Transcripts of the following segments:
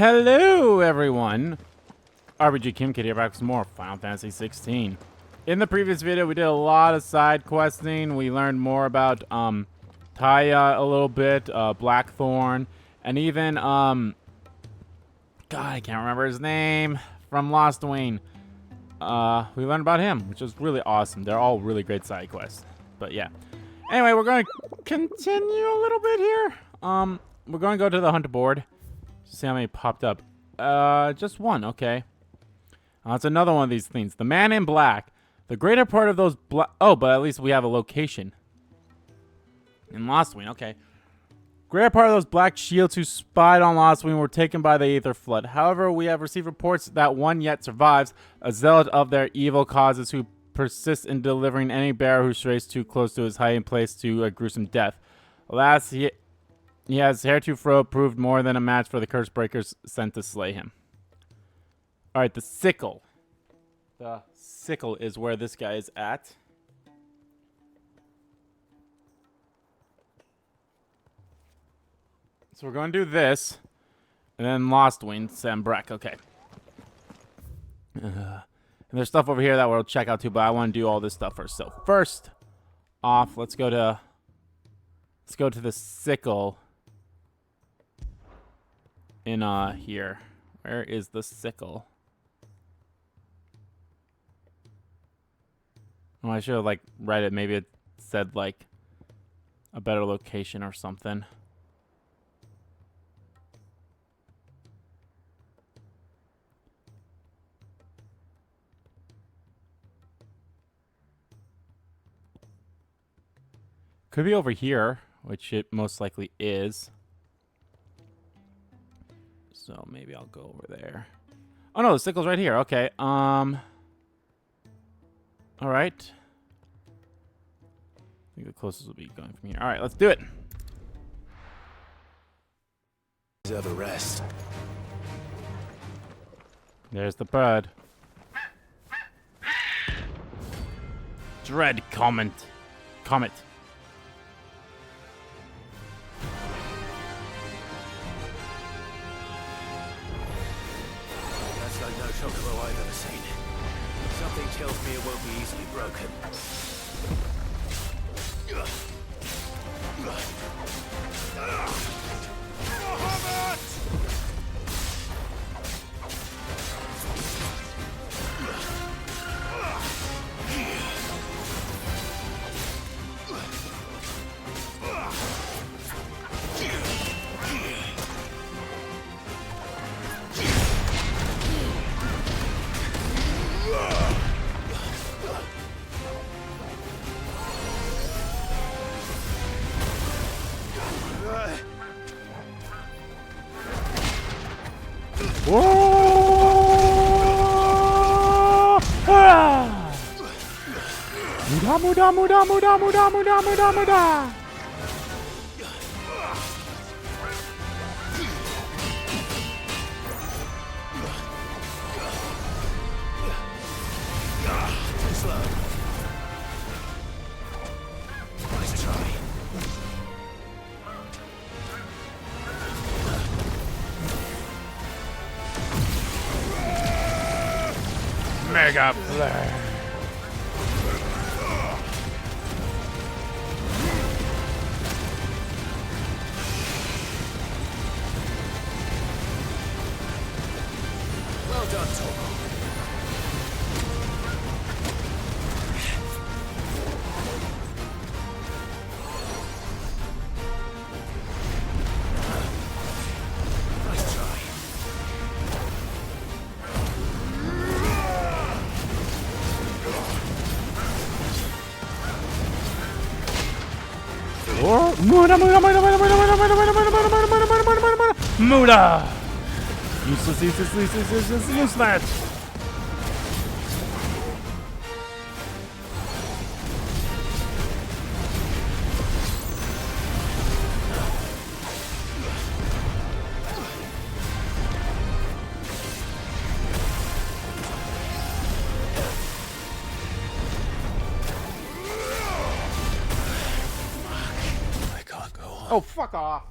Hello, everyone. RBG Kim Kid here, back with some more Final Fantasy 16. In the previous video, we did a lot of side questing. We learned more about Taya a little bit, Blackthorn, and even God, I can't remember his name from Lost Wayne. We learned about him, which was really awesome. They're all really great side quests. But yeah. Anyway, we're going to continue a little bit here. We're going to go to the hunt board. See how many popped up. Just one, okay. It's another one of these things. The man in black. The greater part of those oh, but at least we have a location. In Lostwing, okay. Greater part of those black shields who spied on Lostwing were taken by the aether flood. However, we have received reports that one yet survives, a zealot of their evil causes who persists in delivering any bearer who strays too close to his hiding place to a gruesome death. Alas, he has heretofore proved more than a match for the curse breakers sent to slay him. Alright, the sickle. The sickle is where this guy is at. So we're going to do this. And then Lostwing, Sambrek. Okay. And there's stuff over here that we'll check out too, but I want to do all this stuff first. So first off, let's go to the sickle. In here. Where is the sickle? Oh, I should have like read it. Maybe it said like a better location or something. Could be over here, which it most likely is. So maybe I'll go over there. Oh no, the sickle's right here. Okay. All right. I think the closest will be going from here. All right, let's do it. Deserve a rest. There's the bird. Dread Comet. Like no chocobo I've ever seen. Something tells me it won't be easily broken. Muda. Too slow. Nice try. Mega play. Well done, Torgo. Nice try. Muda. Useless. I can't go on. Oh, fuck off.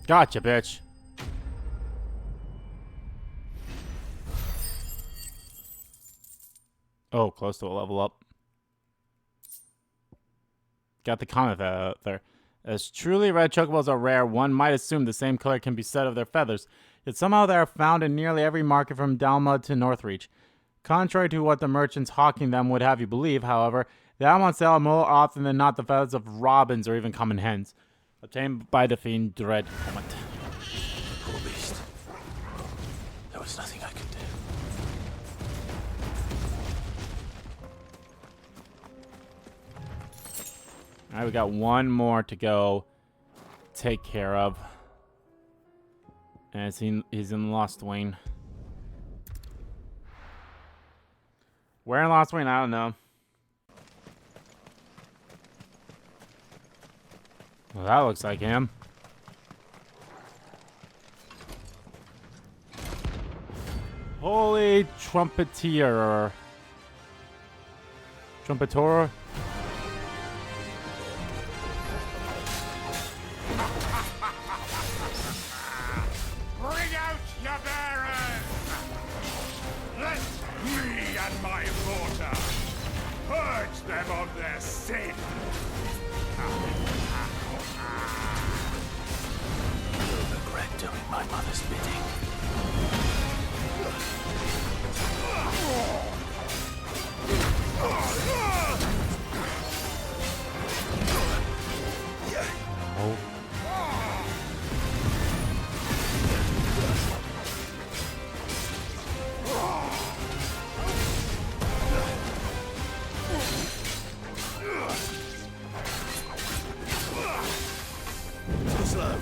Gotcha, bitch. Oh, close to a level up. Got the comment out there. As truly red chocobos are rare, one might assume the same color can be said of their feathers. Yet somehow they are found in nearly every market from Dalma to Northreach. Contrary to what the merchants hawking them would have you believe, however, they are on sale more often than not the feathers of robins or even common hens, obtained by defeating Dread Helmet. Poor beast. There was nothing I could do. Alright, we got one more to go take care of. And he's in Lost Wayne. Where in Lost Wayne? I don't know. Well, that looks like him. Holy Trumpeter. Trumpeter? Bring out your bearers! Let me and my daughter purge them of their sin! You'll regret doing my mother's bidding. Oh. Too slow.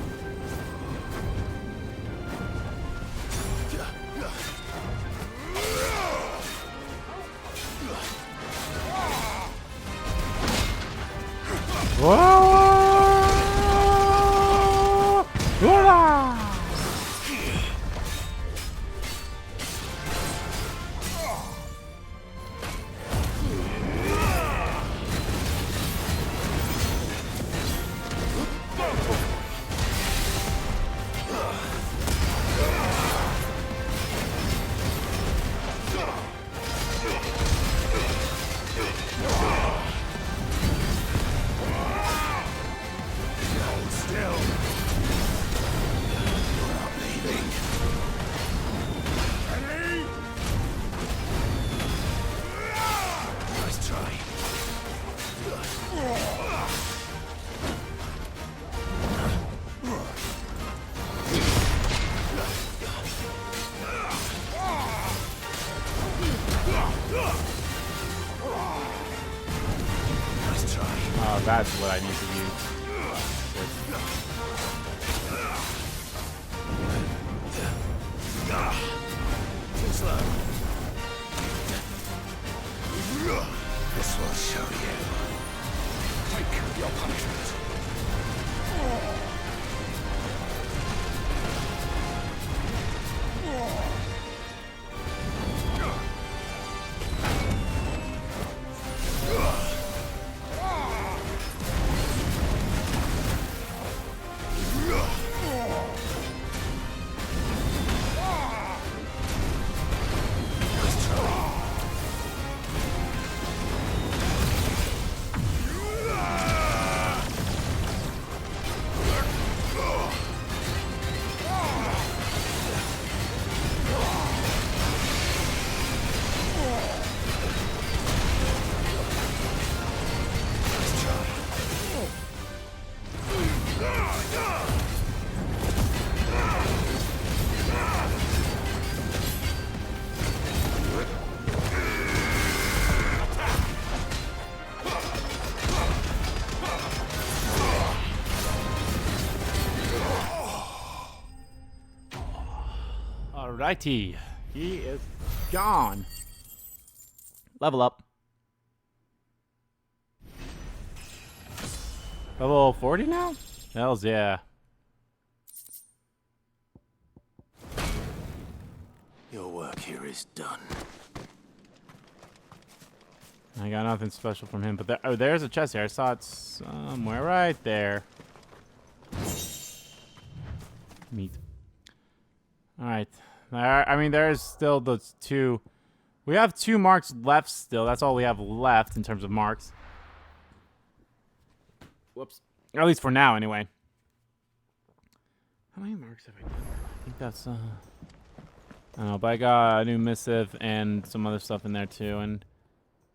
Whoa! Hoorah! Oh, that's what I need to use. Too slow. This will show you. Take your punishment. Alrighty. He is gone. Level up. Level 40 now? Hells yeah. Your work here is done. I got nothing special from him, but there's a chest here. I saw it somewhere right there. Meat. All right. I mean, there is still those two. We have 2 marks left still. That's all we have left in terms of marks. Whoops. At least for now, anyway. How many marks have I done? I think that's, I don't know, but I got a new missive and some other stuff in there, too. And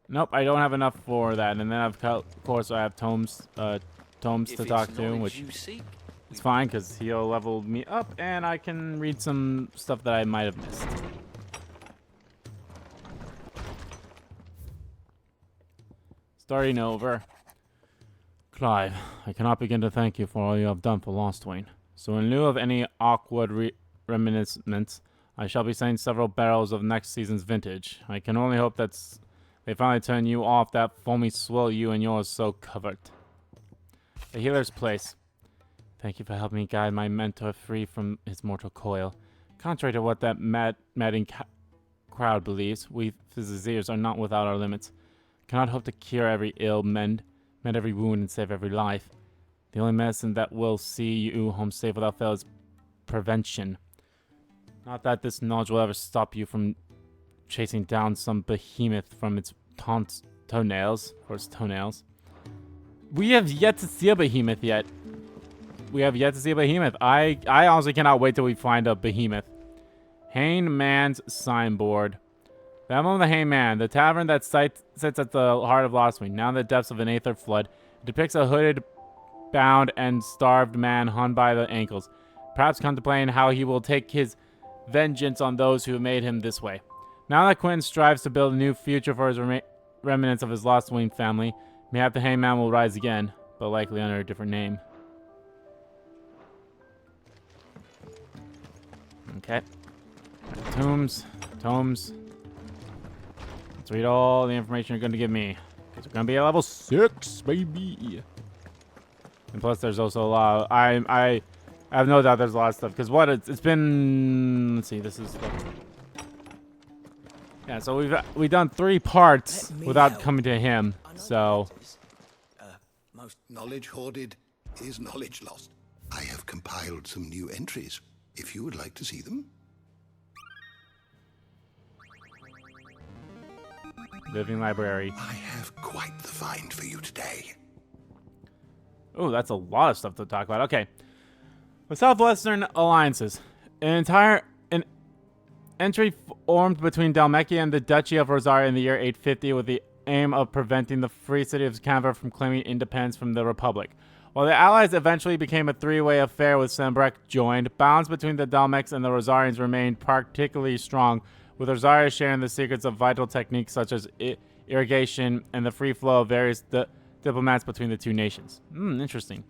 nope, I don't have enough for that. And then, of course, I have tomes to talk to, which is fine, because he'll level me up, and I can read some stuff that I might have missed. Starting over. Clive, I cannot begin to thank you for all you have done for Lostwain. So in lieu of any awkward reminiscence, I shall be sending several barrels of next season's vintage. I can only hope that they finally turn you off that foamy swill you and yours so covered. The healer's place. Thank you for helping me guide my mentor free from his mortal coil. Contrary to what that madding crowd believes, we physicians are not without our limits. Cannot hope to cure every ill, mend every wound, and save every life. The only medicine that will see you home safe without fail is prevention. Not that this knowledge will ever stop you from chasing down some behemoth from its toenails. We have yet to see a behemoth yet. I honestly cannot wait till we find a behemoth. Hangman's signboard. The emblem of the Hangman, the tavern that sits at the heart of Lostwain, now in the depths of an aether flood, depicts a hooded, bound, and starved man hung by the ankles, perhaps contemplating how he will take his vengeance on those who made him this way. Now that Quentin strives to build a new future for his remnants of his Lostwain family, mayhap the Hangman will rise again, but likely under a different name. Okay. Tomes. Let's read all the information you're going to give me. Because we're going to be at level 6, baby. And plus, there's also a lot of, I have no doubt there's a lot of stuff. Because what it's been, let's see, this is the, yeah, so we've done 3 parts without coming to him. So most knowledge hoarded is knowledge lost. I have compiled some new entries, if you would like to see them. Living library. I have quite the find for you today. Oh, that's a lot of stuff to talk about. Okay. The Southwestern Alliances. An entry formed between Dhalmekia and the Duchy of Rosaria in the year 850 with the aim of preventing the free city of Canva from claiming independence from the Republic. While the Allies eventually became a 3-way affair with Sanbreque joined, bonds between the Dhalmekians and the Rosarians remained particularly strong, with Rosaria sharing the secrets of vital techniques such as irrigation and the free flow of various diplomats between the two nations. Interesting.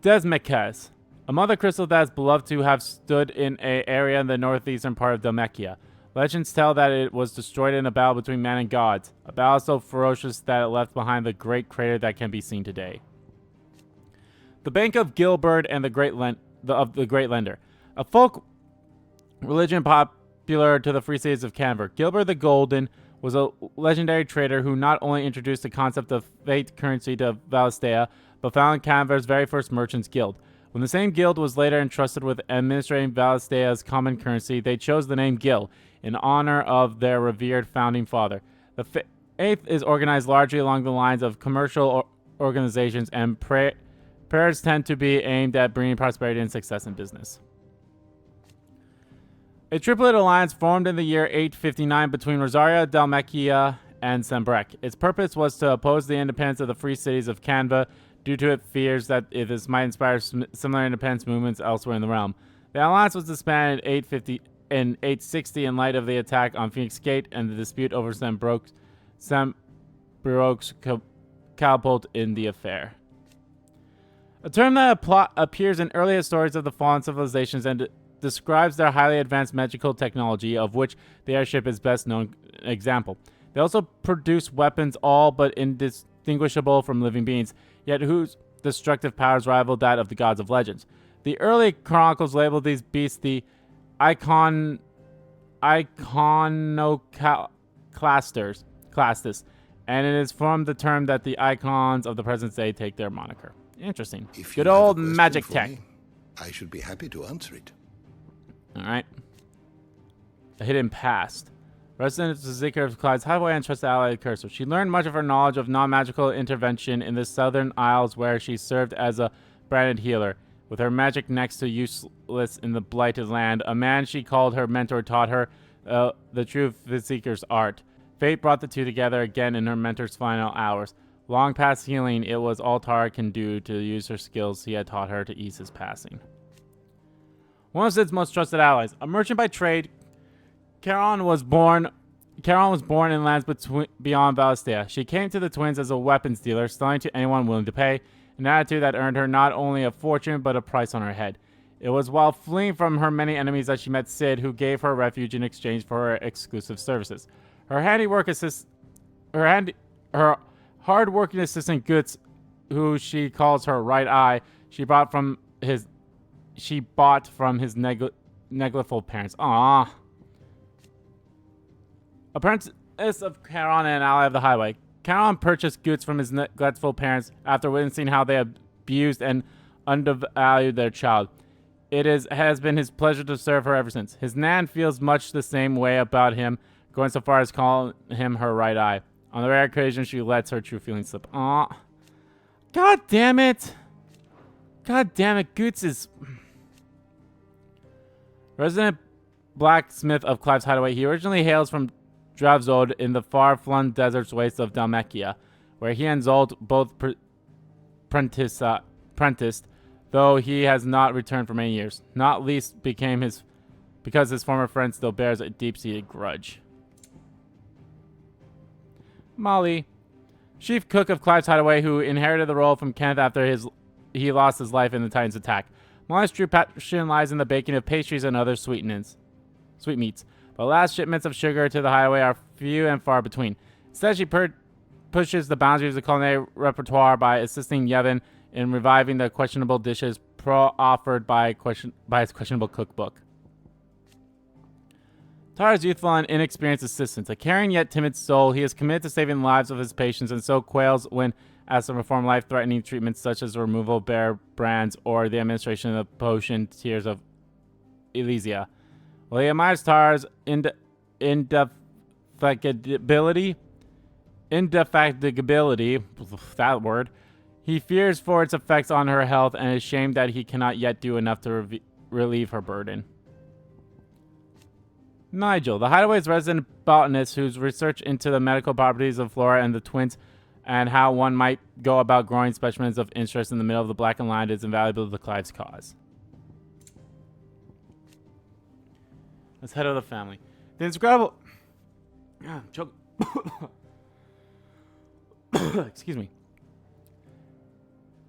Desmekes, a mother crystal that is beloved to have stood in an area in the northeastern part of Dhalmekia. Legends tell that it was destroyed in a battle between man and gods, a battle so ferocious that it left behind the great crater that can be seen today. The Bank of Gilbert and the Great Lender, a folk religion popular to the free cities of Canver. Gilbert the Golden was a legendary trader who not only introduced the concept of fate currency to Valisthea, but founded Canver's very first merchants guild. When the same guild was later entrusted with administrating Valisthea's common currency, they chose the name Gil in honor of their revered founding father. The faith is organized largely along the lines of commercial organizations, and prayers tend to be aimed at bringing prosperity and success in business. A triplet alliance formed in the year 859 between Rosaria, Dhalmekia, and Sanbreque. Its purpose was to oppose the independence of the free cities of Canva due to its fears that this might inspire similar independence movements elsewhere in the realm. The alliance was disbanded in 860 in light of the attack on Phoenix Gate and the dispute over Sanbroke's catapult in the affair. A term that appears in earlier stories of the fallen civilizations and describes their highly advanced magical technology, of which the airship is best known example. They also produce weapons all but indistinguishable from living beings, yet whose destructive powers rival that of the gods of legends. The early chronicles labeled these beasts the Iconoclastus, and it is from the term that the Eikons of the present day take their moniker. Interesting. Good old magic tech. I should be happy to answer it. All right. A hidden past. Resident of the Zikr of Clive's highway and trusted ally Cursor. She learned much of her knowledge of non-magical intervention in the Southern Isles, where she served as a branded healer. With her magic next to useless in the blighted land, a man she called her mentor taught her the true Seeker's art. Fate brought the two together again in her mentor's final hours. Long past healing, it was all Tara can do to use her skills he had taught her to ease his passing. One of Sid's most trusted allies. A merchant by trade, Charon was born in lands beyond Valisthea. She came to the twins as a weapons dealer, selling to anyone willing to pay, an attitude that earned her not only a fortune but a price on her head. It was while fleeing from her many enemies that she met Sid, who gave her refuge in exchange for her exclusive services. Her hard-working assistant Guts, who she calls her right eye, she bought from his neglectful parents. Aww. Apprentice of Charon and an ally of the highway. Charon purchased goods from his neglectful parents after witnessing how they abused and undervalued their child. It has been his pleasure to serve her ever since. His Nan feels much the same way about him, going so far as calling him her right eye. On the rare occasion, she lets her true feelings slip. Aw. God damn it. God damn it. Goots is... Resident blacksmith of Clive's hideaway. He originally hails from Dravzod in the far-flung deserts wastes of Dalmatia, where he and Zold both apprenticed, though he has not returned for many years. Not least because his former friend still bears a deep-seated grudge. Molly, chief cook of Clive's hideaway, who inherited the role from Kenneth after he lost his life in the Titan's attack. Molly's true passion lies in the baking of pastries and other sweetmeats. But last shipments of sugar to the highway are few and far between. Instead, she pushes the boundaries of culinary repertoire by assisting Yevon in reviving the questionable dishes offered by his questionable cookbook. Tara's youthful and inexperienced assistant. A caring yet timid soul, he is committed to saving the lives of his patients and so quails when asked to perform life-threatening treatments such as the removal of bare brands or the administration of the potion Tears of Elysia. While he admires Tara's indefatigability, that word, he fears for its effects on her health and is ashamed that he cannot yet do enough to relieve her burden. Nigel, the hideaway's resident botanist whose research into the medical properties of flora and the twins and how one might go about growing specimens of interest in the middle of the blackened land is invaluable to Clive's cause. As head of the family. The inscrutable... Excuse me.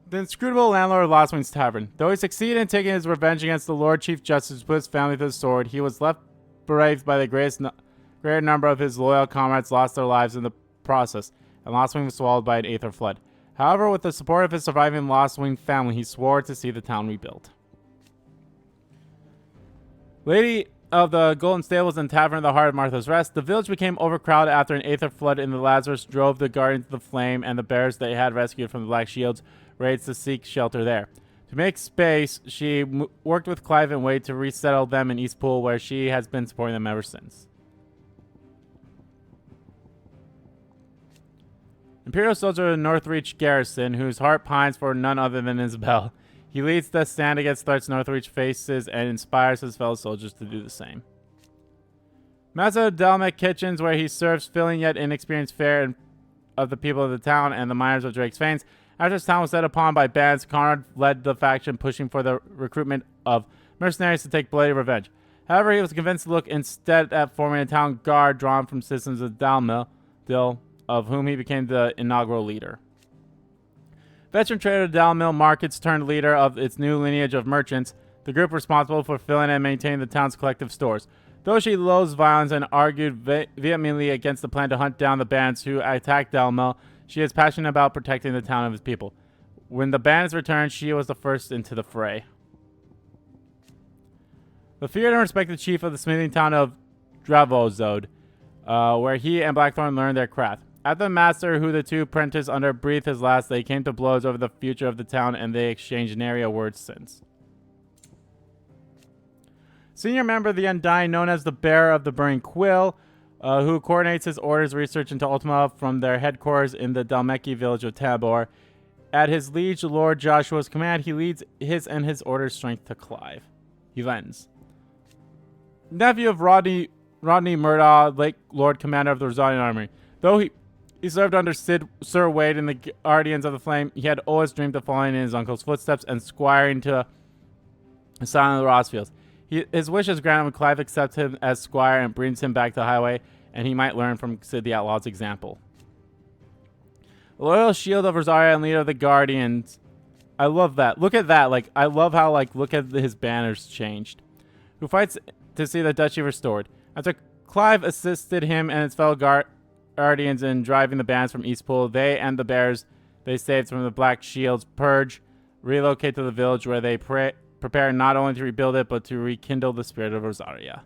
The inscrutable landlord of Lost Wings Tavern. Though he succeeded in taking his revenge against the Lord Chief Justice who put his family to the sword, he was left bereaved by the greater number of his loyal comrades lost their lives in the process, and Lost Wing was swallowed by an aether flood. However, with the support of his surviving Lost Wing family, he swore to see the town rebuilt. Lady of the Golden Stables and Tavern in the heart of Martha's Rest, the village became overcrowded after an aether flood in the Lazarus drove the guardians to the flame, and the bears they had rescued from the Black Shields raids to seek shelter there. To make space, she worked with Clive and Wade to resettle them in East Pool, where she has been supporting them ever since. Imperial soldier of the Northreach garrison, whose heart pines for none other than Isabel. He leads the stand against threats Northreach faces and inspires his fellow soldiers to do the same. Master of Delmec Kitchens, where he serves filling yet inexperienced fare of the people of the town and the miners of Drake's Veins. After his town was set upon by bands, Conrad led the faction pushing for the recruitment of mercenaries to take bloody revenge. However, he was convinced to look instead at forming a town guard drawn from citizens of Dalmil, of whom he became the inaugural leader. Veteran trader Dalmil Markets turned leader of its new lineage of merchants, the group responsible for filling and maintaining the town's collective stores. Though she loathes violence and argued vehemently against the plan to hunt down the bands who attacked Dalmil, she is passionate about protecting the town and its people. When the bands returned, she was the first into the fray. The feared and respected chief of the smithing town of Dravozod, where he and Blackthorn learned their craft. After the master, who the two apprenticed under, breathed his last, they came to blows over the future of the town, and they exchanged nary a word since. Senior member of the Undying, known as the Bearer of the Burning Quill, who coordinates his orders research into Ultima from their headquarters in the Dalmeki village of Tabor. At his liege Lord Joshua's command, he leads his and his order's strength to Clive. He lends. Nephew of Rodney Murdaugh, late Lord Commander of the Rosarian Army. Though he served under Sir Wade in the Guardians of the Flame, he had always dreamed of following in his uncle's footsteps and squiring to the son of the Rosfields. His wish is granted when Clive accepts him as squire and brings him back to the highway, and he might learn from Sid the Outlaw's example. Loyal shield of Rosaria and leader of the Guardians. I love that. Look at that. Like, I love how, like, look at his banners changed. Who fights to see the duchy restored. After Clive assisted him and his fellow Guardians in driving the bands from Eastpool, they and the bears they saved from the Black Shield's purge relocate to the village where they prepare not only to rebuild it, but to rekindle the spirit of Rosaria.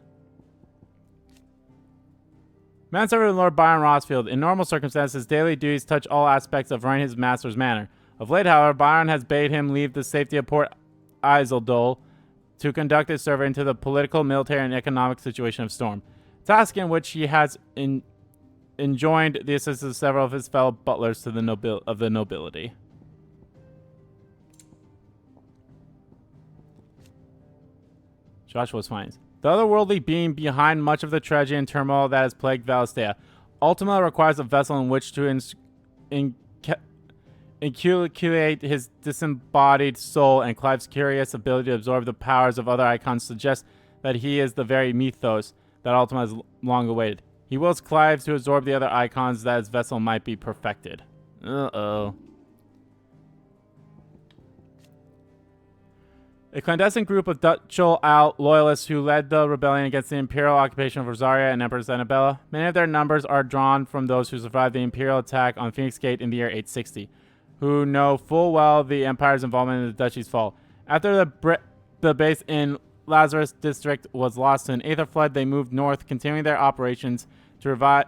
Manservant Lord Byron Rosfield. In normal circumstances, his daily duties touch all aspects of running his master's manor. Of late, however, Byron has bade him leave the safety of Port Iseldol to conduct his survey into the political, military, and economic situation of Storm, task in which he has enjoined the assistance of several of his fellow butlers to the nobility. Joshua's finds. The otherworldly being behind much of the tragedy and turmoil that has plagued Valisthea. Ultima requires a vessel in which to inculcate his disembodied soul, and Clive's curious ability to absorb the powers of other Eikons suggests that he is the very mythos that Ultima has long awaited. He wills Clive to absorb the other Eikons that his vessel might be perfected. Uh-oh. A clandestine group of Dutchel loyalists who led the rebellion against the imperial occupation of Rosaria and Empress Annabella. Many of their numbers are drawn from those who survived the imperial attack on Phoenix Gate in the year 860, who know full well the empire's involvement in the duchy's fall. After the base in Lazarus district was lost to an aether flood, they moved north, continuing their operations to revive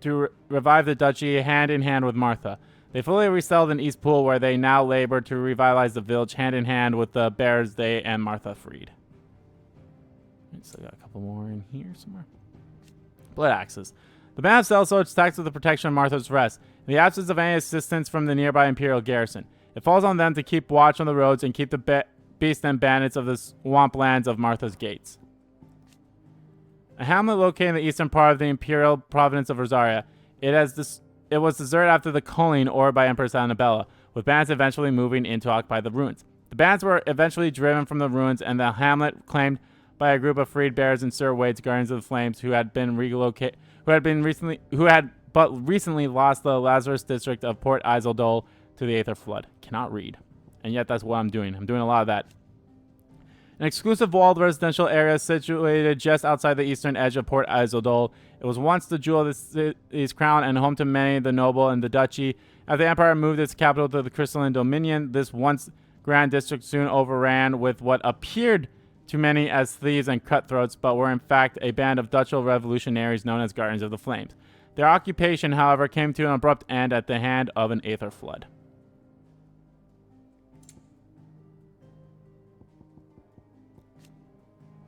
the duchy hand in hand with Martha. They fully resettled in Eastpool, where they now labor to revitalize the village hand in hand with the bears they and Martha freed. So I got a couple more in here somewhere. Blood axes. The band of sellswords attacks with the protection of Martha's Rest, in the absence of any assistance from the nearby Imperial garrison. It falls on them to keep watch on the roads and keep the beasts and bandits of the swamp lands of Martha's Gates. A hamlet located in the eastern part of the Imperial province of Rosaria. It was deserted after the culling ordered by Empress Annabella, with bands eventually moving in to occupy the ruins. The bands were eventually driven from the ruins, and the hamlet claimed by a group of freed bears and Sir Wade's Guardians of the Flames, who had but recently lost the Lazarus district of Port Iseldol to the Aether Flood. Cannot read, and yet that's what I'm doing. I'm doing a lot of that. An exclusive walled residential area situated just outside the eastern edge of Port Iseldol. It was once the jewel of the city's crown and home to many of the noble in the duchy. As the empire moved its capital to the Crystalline Dominion, this once grand district soon overran with what appeared to many as thieves and cutthroats, but were in fact a band of Dutchel revolutionaries known as Guardians of the Flames. Their occupation, however, came to an abrupt end at the hand of an aether flood.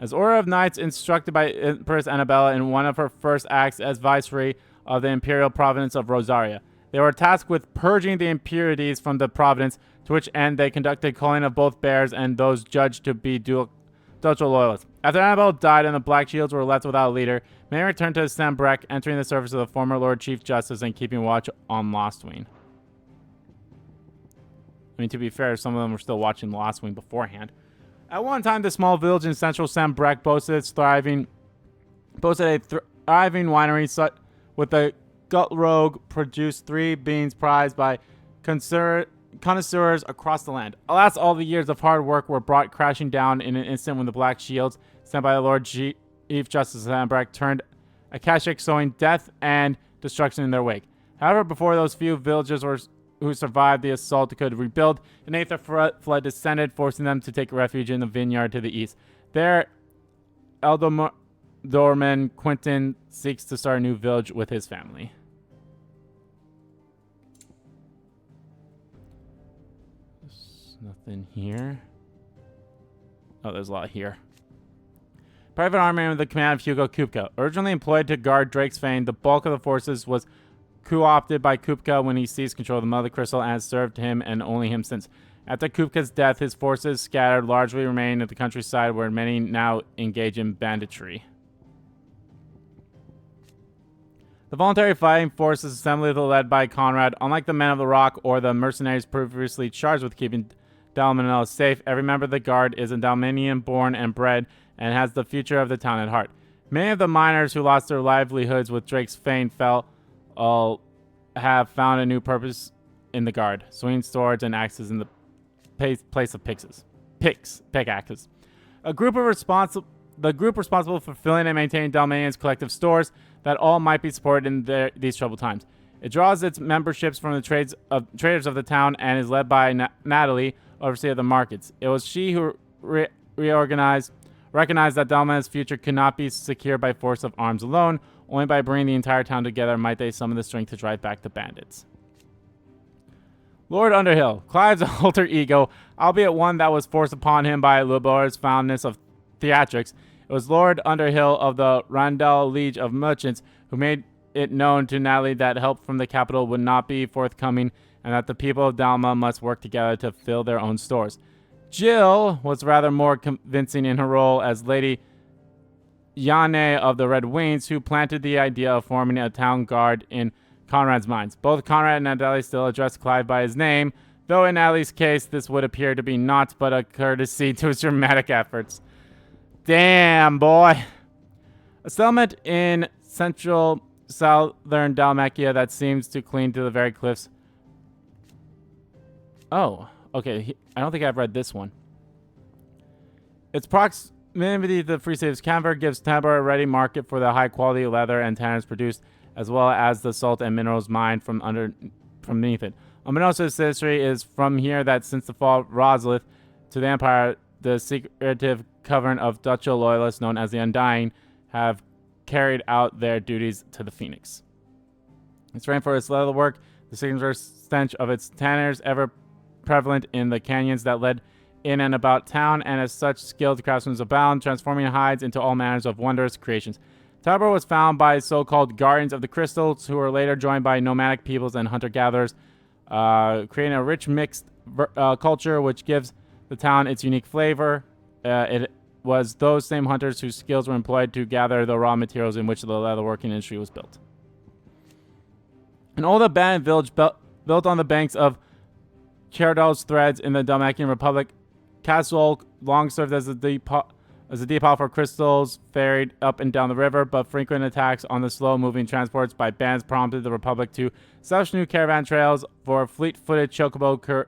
As Order of Knights instructed by Empress Annabella in one of her first acts as Viceroy of the Imperial Province of Rosaria, they were tasked with purging the impurities from the province, to which end they conducted culling of both bears and those judged to be Dutchel loyalists. After Annabella died and the Black Shields were left without a leader, many returned to Sambrek, entering the service of the former Lord Chief Justice and keeping watch on Lostwing. I mean, to be fair, some of them were still watching Lostwing beforehand. At one time, the small village in central Sambrek boasted a thriving winery with the gut rogue produced 3 beans prized by connoisseurs across the land. Alas, all the years of hard work were brought crashing down in an instant when the Black Shields, sent by the Lord Chief Justice of Sambrek, turned Akashic, sowing death and destruction in their wake. However, before those few villagers who survived the assault could rebuild, an aether flood descended, forcing them to take refuge in the vineyard to the east. There, Ealdorman Quentin seeks to start a new village with his family. There's nothing here. Oh, there's a lot here. private army under the command of Hugo Kupka. Originally employed to guard Drake's Fane, the bulk of the forces was co-opted by Kupka when he seized control of the Mothercrystal and has served him and only him since. After Kupka's death, his forces scattered largely remain at the countryside where many now engage in banditry. The voluntary fighting forces assembled led by Conrad. Unlike the Men of the Rock or the mercenaries previously charged with keeping Dalmanella safe, every member of the Guard is a Dalmanian born and bred and has the future of the town at heart. Many of the miners who lost their livelihoods with Drake's Fane have found a new purpose in the Guard, swinging swords and axes in the place of pickaxes. The group responsible for filling and maintaining Dalmanian's collective stores that all might be supported in these troubled times. It draws its memberships from the traders of the town and is led by Natalie, overseer of the markets. It was she who recognized that Dalmania's future could not be secured by force of arms alone. Only by bringing the entire town together might they summon the strength to drive back the bandits. Lord Underhill, Clive's alter ego, albeit one that was forced upon him by Lubor's fondness of theatrics. It was Lord Underhill of the Randall Liege of Merchants who made it known to Natalie that help from the capital would not be forthcoming and that the people of Dalma must work together to fill their own stores. Jill was rather more convincing in her role as Lady Yane of the Red Wings, who planted the idea of forming a town guard in Conrad's minds. Both Conrad and Natalie still addressed Clive by his name, though in Natalie's case this would appear to be naught but a courtesy to his dramatic efforts. Damn, boy. A settlement in central southern Dalmatia that seems to cling to the very cliffs. Oh, okay. I don't think I've read this one. Its proximity to the free city of Canver gives Tabor a ready market for the high-quality leather and tanners produced, as well as the salt and minerals mined from beneath it. Unbeknownst to its history is from here that since the fall of Roslith to the Empire, the secretive coven of Dutcho loyalists known as the Undying have carried out their duties to the Phoenix. It's famed for its leather work, the signature stench of its tanners ever prevalent in the canyons that led in and about town, and as such skilled craftsmen abound, transforming hides into all manners of wondrous creations. Tabor was found by so-called guardians of the crystals, who were later joined by nomadic peoples and hunter-gatherers, creating a rich mixed culture which gives the town its unique flavor. It was those same hunters whose skills were employed to gather the raw materials in which the leatherworking industry was built. An old abandoned village built on the banks of Cherdal's threads in the Dalmatian Republic, Castle long served as a depot for crystals ferried up and down the river, but frequent attacks on the slow-moving transports by bands prompted the Republic to establish new caravan trails for fleet-footed chocobo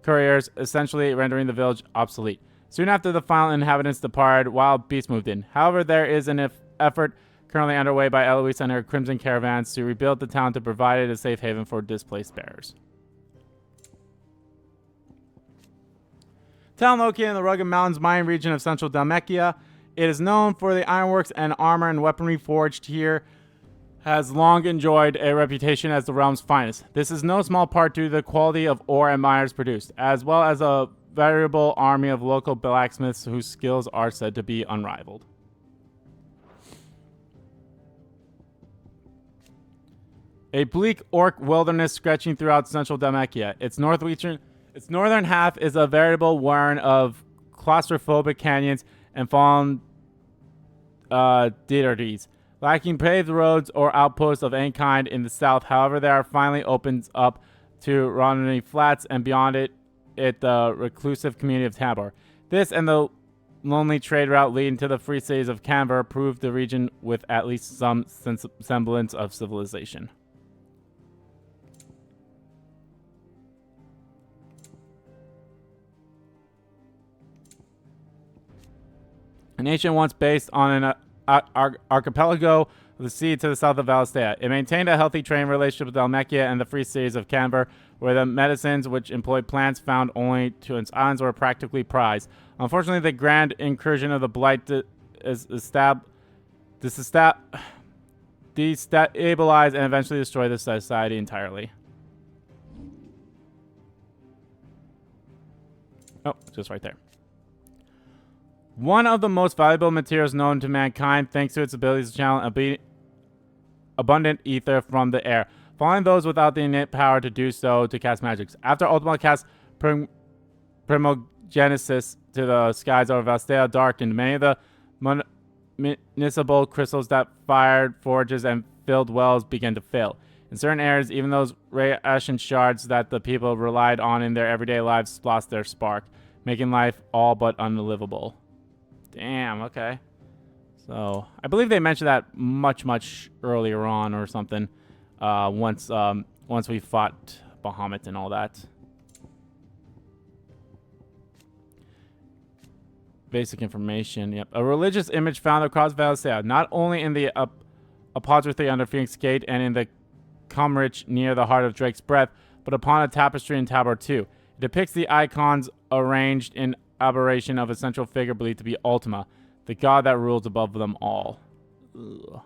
couriers, essentially rendering the village obsolete. Soon after the final inhabitants departed, wild beasts moved in. However, there is an effort currently underway by Eloise and her Crimson Caravans to rebuild the town to provide it a safe haven for displaced bearers. Town located in the rugged mountains mining region of central Dalmatia, it is known for the ironworks and armor and weaponry forged here, has long enjoyed a reputation as the realm's finest. This is no small part due to the quality of ore and miners produced, as well as a veritable army of local blacksmiths whose skills are said to be unrivaled. A bleak orc wilderness stretching throughout central Dalmatia. Its northern half is a veritable warren of claustrophobic canyons and fallen deities, lacking paved roads or outposts of any kind in the south. However, there are finally opens up to Ronny Flats, and beyond it the reclusive community of Tabor. This and the lonely trade route leading to the free cities of Canver proved the region with at least some semblance of civilization. A nation once based on an archipelago of the sea to the south of Valisthea. It maintained a healthy trading relationship with Dalmatia and the free cities of Canver, where the medicines which employed plants found only to its islands were practically prized. Unfortunately, the grand incursion of the Blight destabilized and eventually destroyed the society entirely. Oh, just right there. one of the most valuable materials known to mankind thanks to its abilities to channel abundant ether from the air, following those without the innate power to do so to cast magics. After Ultima cast Primogenesis to the skies over Valisthea darkened, many of the municipal crystals that fired forges and filled wells began to fail. In certain areas, even those ashen shards that the people relied on in their everyday lives lost their spark, making life all but unlivable. Damn, okay. So, I believe they mentioned that much earlier on or something. Once we fought Bahamut and all that. Basic information, yep. A religious image found across Valisthea, not only in the apotrophy under Phoenix Gate and in the Comrich near the heart of Drake's Breath, but upon a tapestry in Tabor 2. It depicts the Eikons arranged in aberration of a central figure believed to be Ultima, the god that rules above them all. Ugh.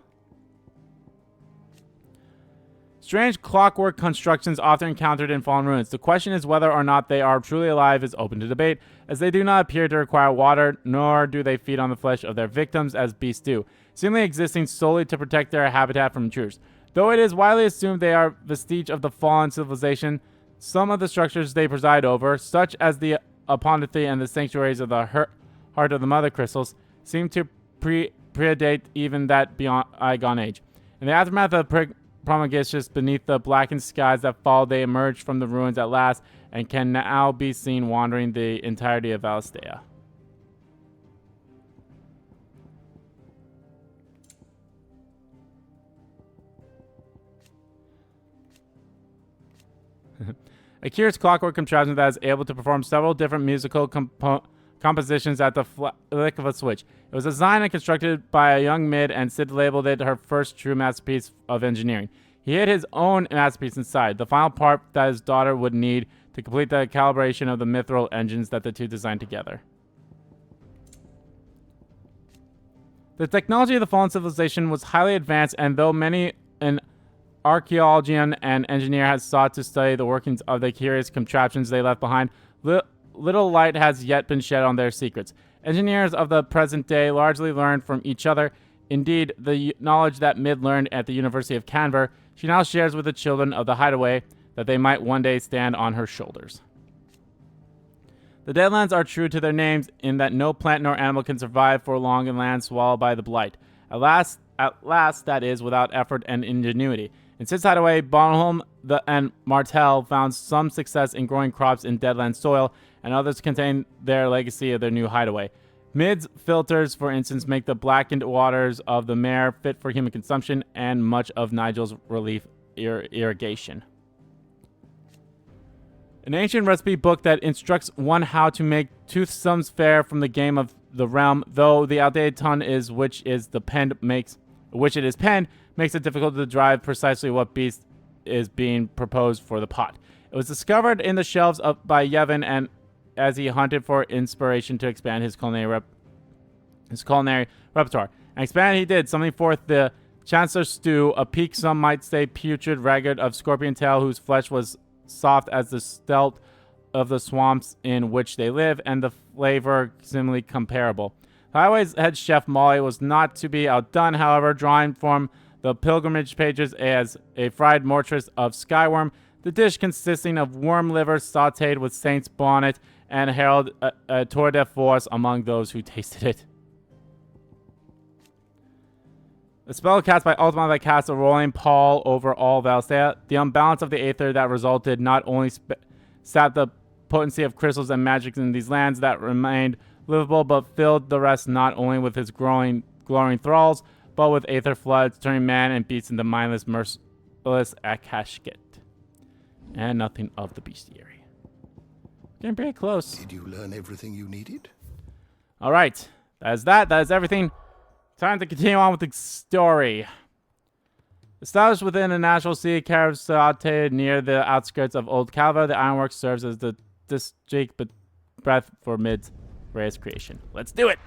Strange clockwork constructions often encountered in fallen ruins. The question is whether or not they are truly alive is open to debate, as they do not appear to require water, nor do they feed on the flesh of their victims as beasts do, seemingly existing solely to protect their habitat from intruders. Though it is widely assumed they are vestige of the fallen civilization, some of the structures they preside over, such as the apotrophy and the sanctuaries of the heart of the Mothercrystals, seem to predate even that beyond Eikon age. In the aftermath of Promulgations beneath the blackened skies that fall, they emerge from the ruins at last and can now be seen wandering the entirety of Valisthea. A curious clockwork contraption that is able to perform several different musical compositions at the flick of a switch. It was designed and constructed by a young mid, and Sid labeled it her first true masterpiece of engineering. He hid his own masterpiece inside, the final part that his daughter would need to complete the calibration of the mithril engines that the two designed together. The technology of the fallen civilization was highly advanced, and though many an archaeologian and engineer has sought to study the workings of the curious contraptions they left behind, little light has yet been shed on their secrets. Engineers of the present day largely learned from each other. Indeed, the knowledge that Mid learned at the University of Canberra, she now shares with the children of the Hideaway, that they might one day stand on her shoulders. The Deadlands are true to their names in that no plant nor animal can survive for long in lands swallowed by the blight. At last, that is, without effort and ingenuity. In Sid's Hideaway, Bonholm and Martel found some success in growing crops in Deadland soil, and others contain their legacy of their new hideaway. Mid's filters, for instance, make the blackened waters of the Mare fit for human consumption, and much of Nigel's relief irrigation. An ancient recipe book that instructs one how to make toothsomes fare from the game of the realm, though the outdated tongue is which it is penned, makes it difficult to derive precisely what beast is being proposed for the pot. It was discovered in the shelves by Yevon, and as he hunted for inspiration to expand his culinary repertoire. And expand he did, summoning forth the Chancellor Stew, a peak some might say putrid ragged of scorpion tail, whose flesh was soft as the stealth of the swamps in which they live, and the flavor similarly comparable. Highway's head chef Molly was not to be outdone, however, drawing from the pilgrimage pages as a fried mortress of skyworm, the dish consisting of worm liver sautéed with saint's bonnet, and heralded a tour de force among those who tasted it. The spell cast by Ultima that cast a rolling pall over all Valisthea. The unbalance of the aether that resulted not only sapped the potency of crystals and magics in these lands that remained livable, but filled the rest not only with his glowing thralls, but with aether floods, turning man and beast into mindless, merciless Akashkit. And nothing of the bestiary. Getting pretty close. Did you learn everything you needed? All right. That is that. That is everything. Time to continue on with the story. Established within a natural sea caravanserai near the outskirts of Old Calva, the ironworks serves as the district breath for Mid's Reyes creation. Let's do it!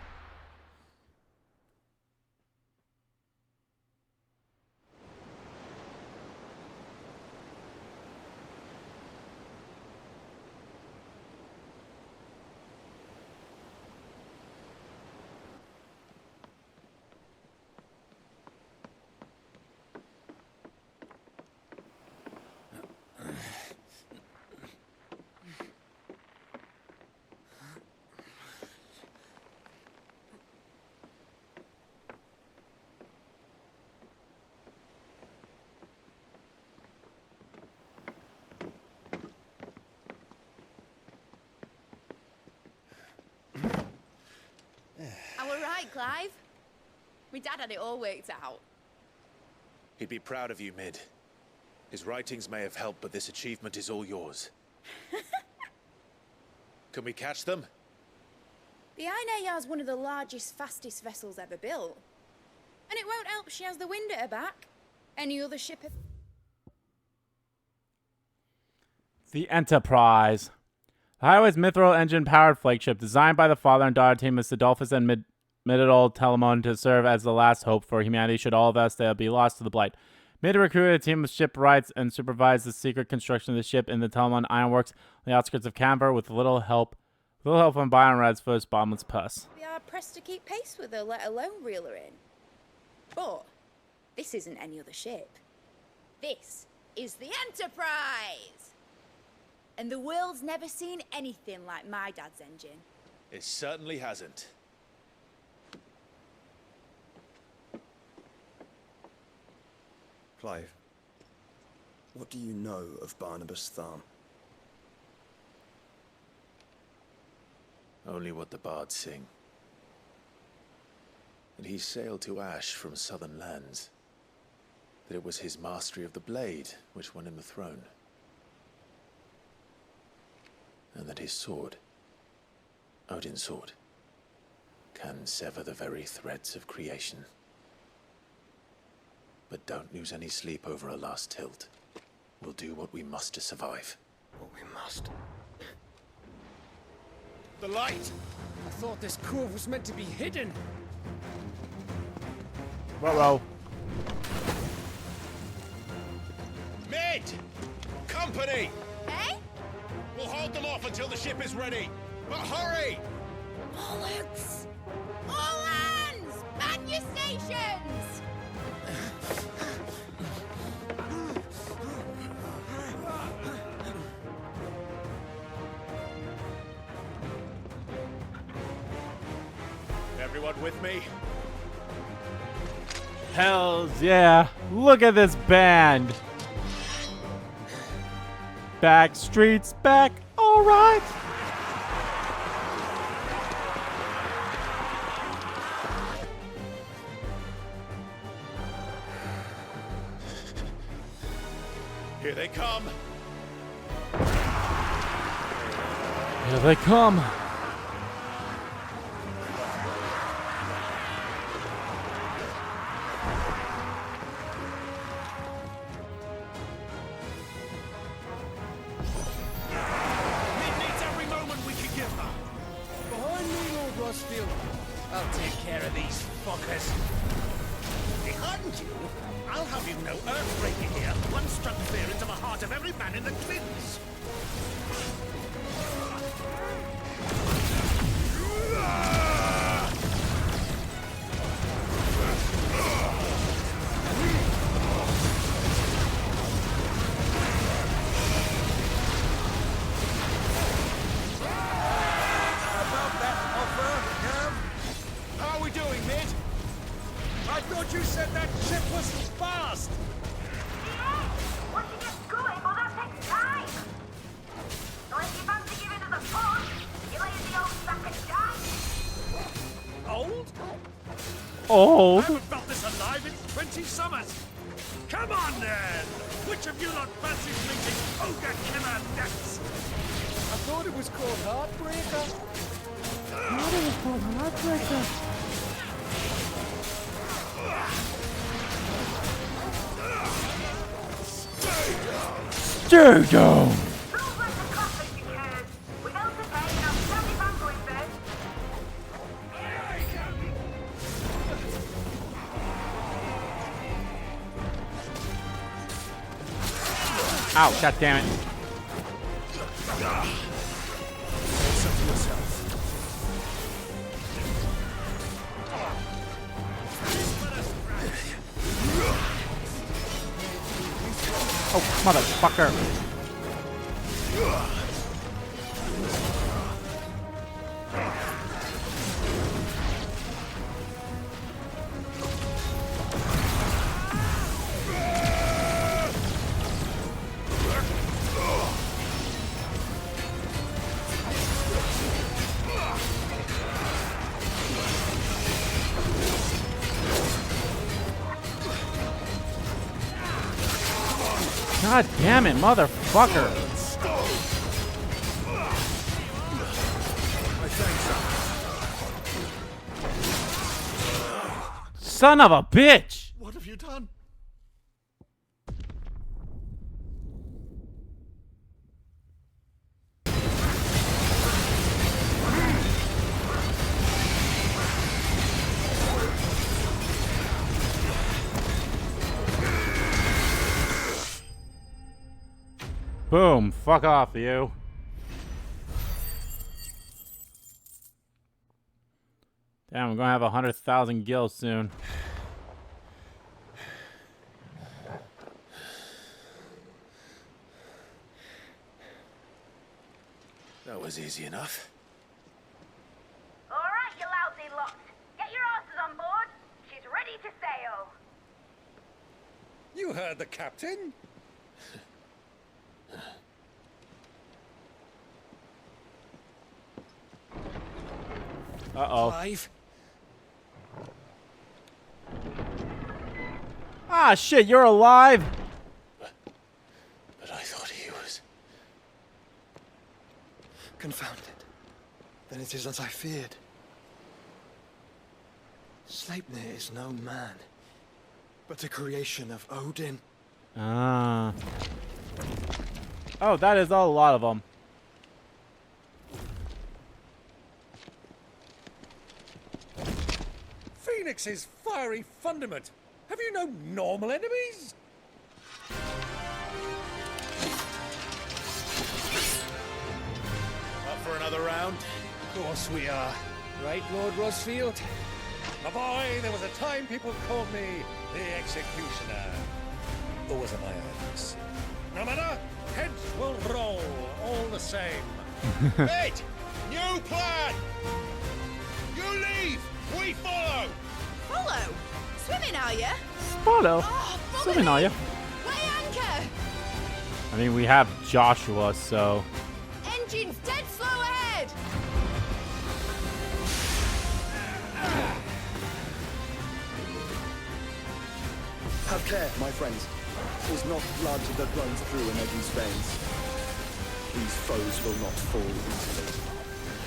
Clive? My dad had it all worked out. He'd be proud of you, Mid. His writings may have helped, but this achievement is all yours. Can we catch them? The Ainayar's one of the largest, fastest vessels ever built. And it won't help she has the wind at her back. Any other ship... The Enterprise. The Highway's mithril engine-powered flagship, designed by the father and daughter team of Sidolphus and Mididol Telamon to serve as the last hope for humanity should all of Valisthea be lost to the Blight. Mid recruited a team of shipwrights and supervised the secret construction of the ship in the Telamon Ironworks on the outskirts of Canberra with little help from Bionrad's first bottomless pus. We are pressed to keep pace with her, let alone reel her in. But this isn't any other ship. This is the Enterprise! And the world's never seen anything like my dad's engine. It certainly hasn't. Clive, what do you know of Barnabas Tharm? Only what the bards sing. That he sailed to Ash from southern lands. That it was his mastery of the blade which won him the throne. And that his sword, Odin's sword, can sever the very threads of creation. But don't lose any sleep over a last tilt. We'll do what we must to survive. What we must. The light! I thought this cove was meant to be hidden. Whoa. Mid! Company! Eh? We'll hold them off until the ship is ready. But hurry! Bollocks! All hands! Man your stations! Everyone with me? Hells yeah. Look at this band. Back streets back. All right. Here they come. Here they come. Mid needs every moment we can give her. Behind me, Lord Rosfield. I'll take care of these fuckers. Behind you? I'll have you know Earthbreaker here. One struck fear into the heart of every man in the Twins. About that offer, Gav? How are we doing, Mid? I thought you said that ship was fast! Once you get going, well, that takes time. So if you fancy giving us a push, you lay in the old sack and die. Old? Old. I haven't felt this alive in 20 summers. Come on, then. Which of you lot fancies meeting Ogre Killer next? I thought it was called Heartbreaker. Stay down. Rules like the coffee you can. Without the pay, and I'll tell you I'm going first. Ow, god damn it. Oh, motherfucker. God damn it, motherfucker. Son of a bitch! What have you done? Boom. Fuck off, you. Damn, I'm gonna have 100,000 gills soon. That was easy enough. All right, you lousy lot. Get your asses on board. She's ready to sail. You heard the captain. Uh-oh. Clive? Ah, shit, you're alive? But I thought he was... Confounded. Then it is as I feared. Sleipnir is no man, but a creation of Odin. Ah. Oh, that is a lot of them. Phoenix's fiery fundament. Have you no normal enemies? Up for another round? Of course we are. Right, Lord Rosfield? My boy, there was a time people called me the Executioner. Always am I honest. No matter, heads will roll all the same. Ed! New plan! You leave! We follow! Follow? Swimming, are you? Spotto. Oh, bugger Swimming, me. are you? Weigh anchor! I mean, we have Joshua, so... Engine's dead slow ahead! Have care, my friends. 'Tis not blood that runs through an Eddie's veins. These foes will not fall easily.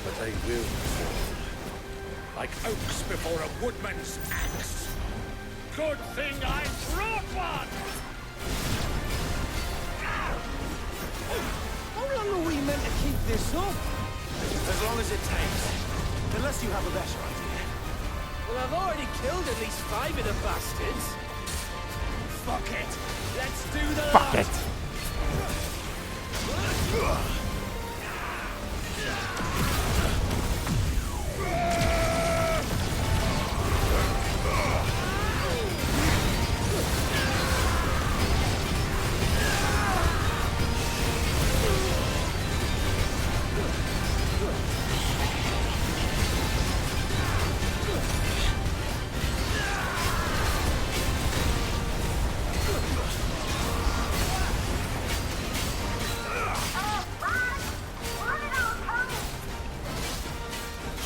But they will fall. Like oaks before a woodman's axe. Good thing I brought one! How long are we meant to keep this up? As long as it takes. Unless you have a better idea. Well, I've already killed at least 5 of the bastards. Fuck it. Let's do the Fuck lot. it.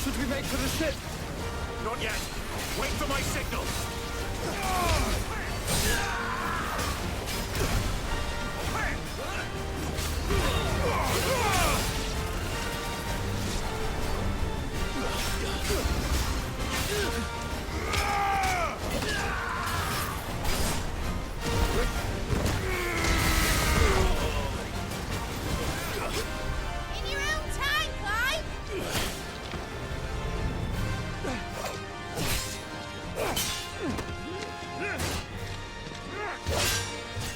Should we make for the ship? Not yet. Wait for my signal. In your own time, Clive!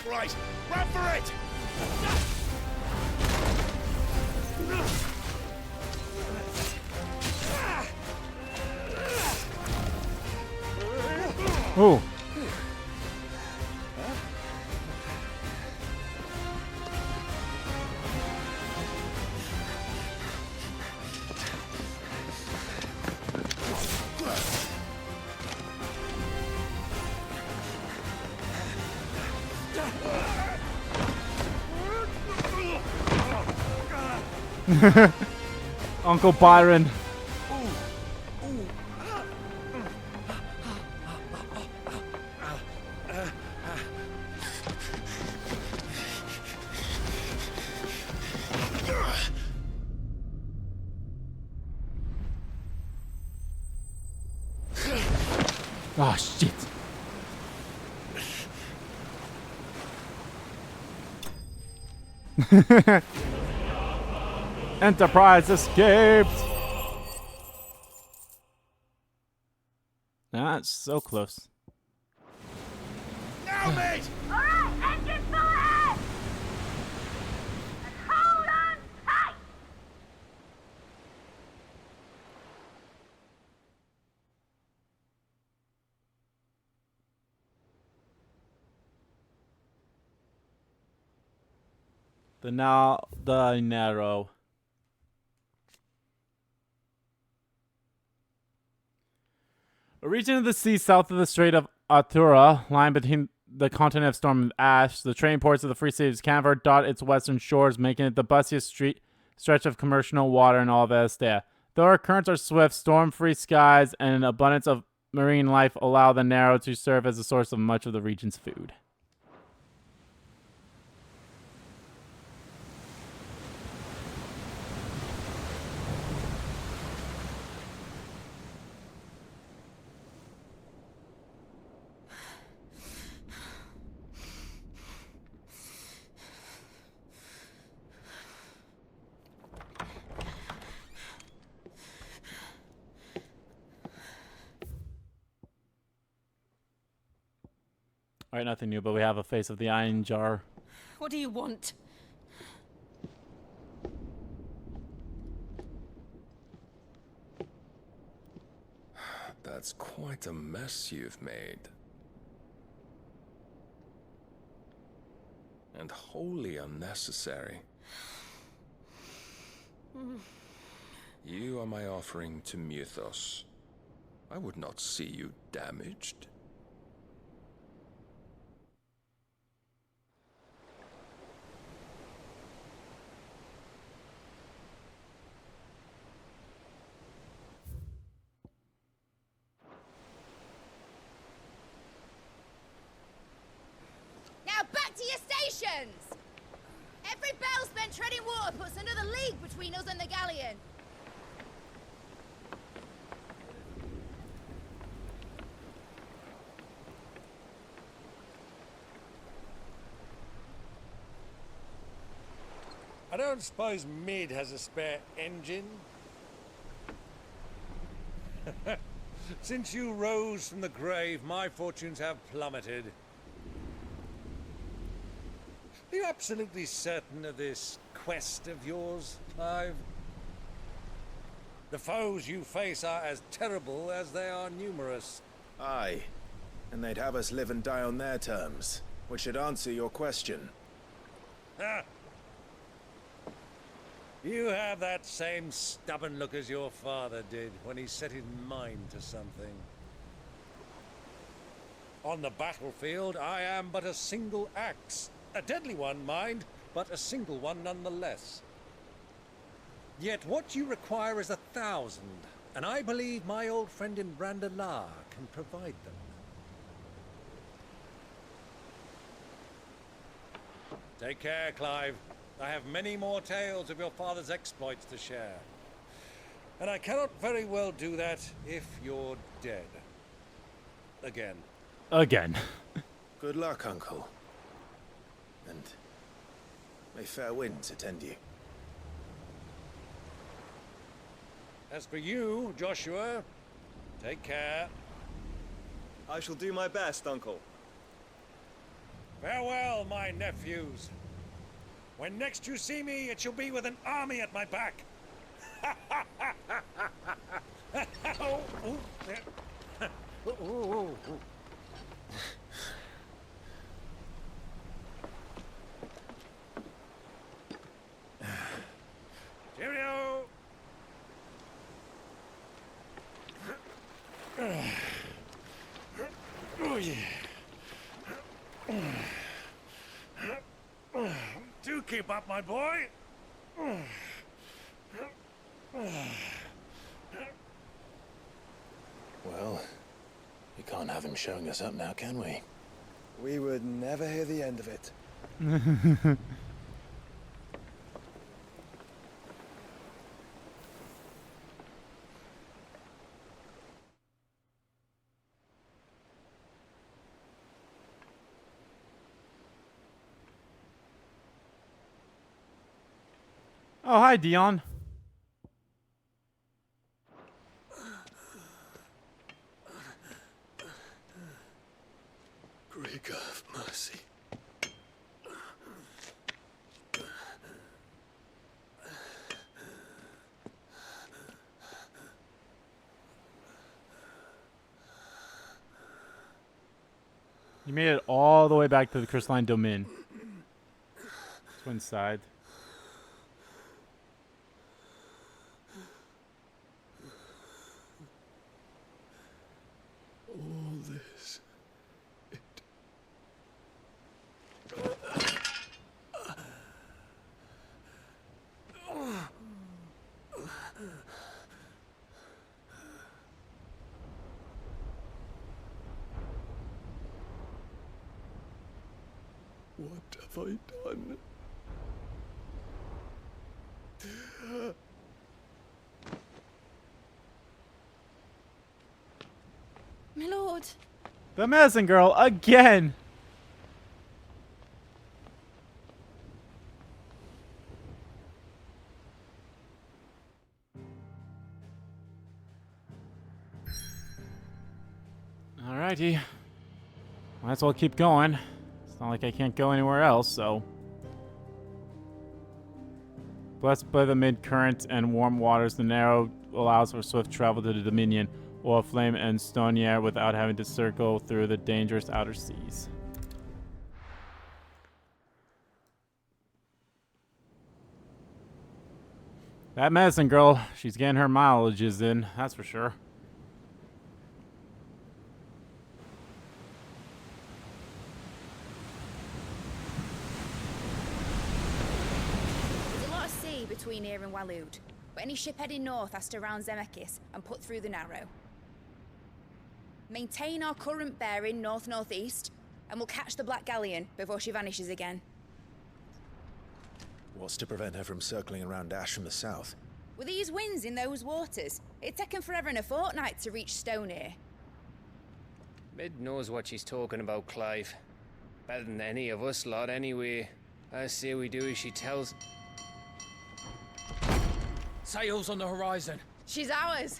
Right. Run for it! Ooh. Uncle Byron. Oh, shit. Enterprise escaped. That's so close. Now, mate! Alright, engine full ahead! And hold on tight! The narrow. A region of the sea south of the Strait of Artura, lying between the continent of Storm and Ash, the trading ports of the Free State of Canver dot its western shores, making it the busiest stretch of commercial water in all of Valisthea. Though our currents are swift, storm-free skies and an abundance of marine life allow the Narrow to serve as a source of much of the region's food. Alright, nothing new, but we have a face of the iron jar. What do you want? That's quite a mess you've made. And wholly unnecessary. You are my offering to Mythos. I would not see you damaged. Now back to your stations! Every bell spent treading water puts another league between us and the galleon. I don't suppose Mid has a spare engine? Since you rose from the grave, my fortunes have plummeted. Are you absolutely certain of this quest of yours, Clive? The foes you face are as terrible as they are numerous. Aye, and they'd have us live and die on their terms, which should answer your question. Ha! You have that same stubborn look as your father did when he set his mind to something. On the battlefield, I am but a single axe. A deadly one, mind, but a single one nonetheless. Yet what you require is 1,000, and I believe my old friend in Brandalar can provide them. Take care, Clive. I have many more tales of your father's exploits to share. And I cannot very well do that if you're dead. Again. Again. Good luck, Uncle. And may fair winds attend you. As for you, Joshua, take care. I shall do my best, Uncle. Farewell, my nephews. When next you see me, it shall be with an army at my back. Oh, oh, there. Oh, oh, oh. Cheerio! Oh, yeah. Do keep up, my boy. Well, we can't have him showing us up now, can we? We would never hear the end of it. Oh, hi, Dion. Great of mercy. You made it all the way back to the crystalline domain. Let's go inside. All this. What have I done? My lord. The medicine girl again. Alrighty. Might as well keep going. It's not like I can't go anywhere else, so. Blessed by the mid-current and warm waters, the narrow allows for swift travel to the Dominion, or Flame and Stonier without having to circle through the dangerous outer seas. That medicine girl, she's getting her mileages in, that's for sure. There's a lot of sea between here and Waloed, but any ship heading north has to round Zemeckis and put through the Narrow. Maintain our current bearing north-northeast, and we'll catch the Black Galleon before she vanishes again. What's to prevent her from circling around Ash from the south? With these winds in those waters, it'd take 'em forever and a fortnight to reach Stonier. Mid knows what she's talking about, Clive. Better than any of us lot, anyway. I say we do as she tells. Sails on the horizon. She's ours.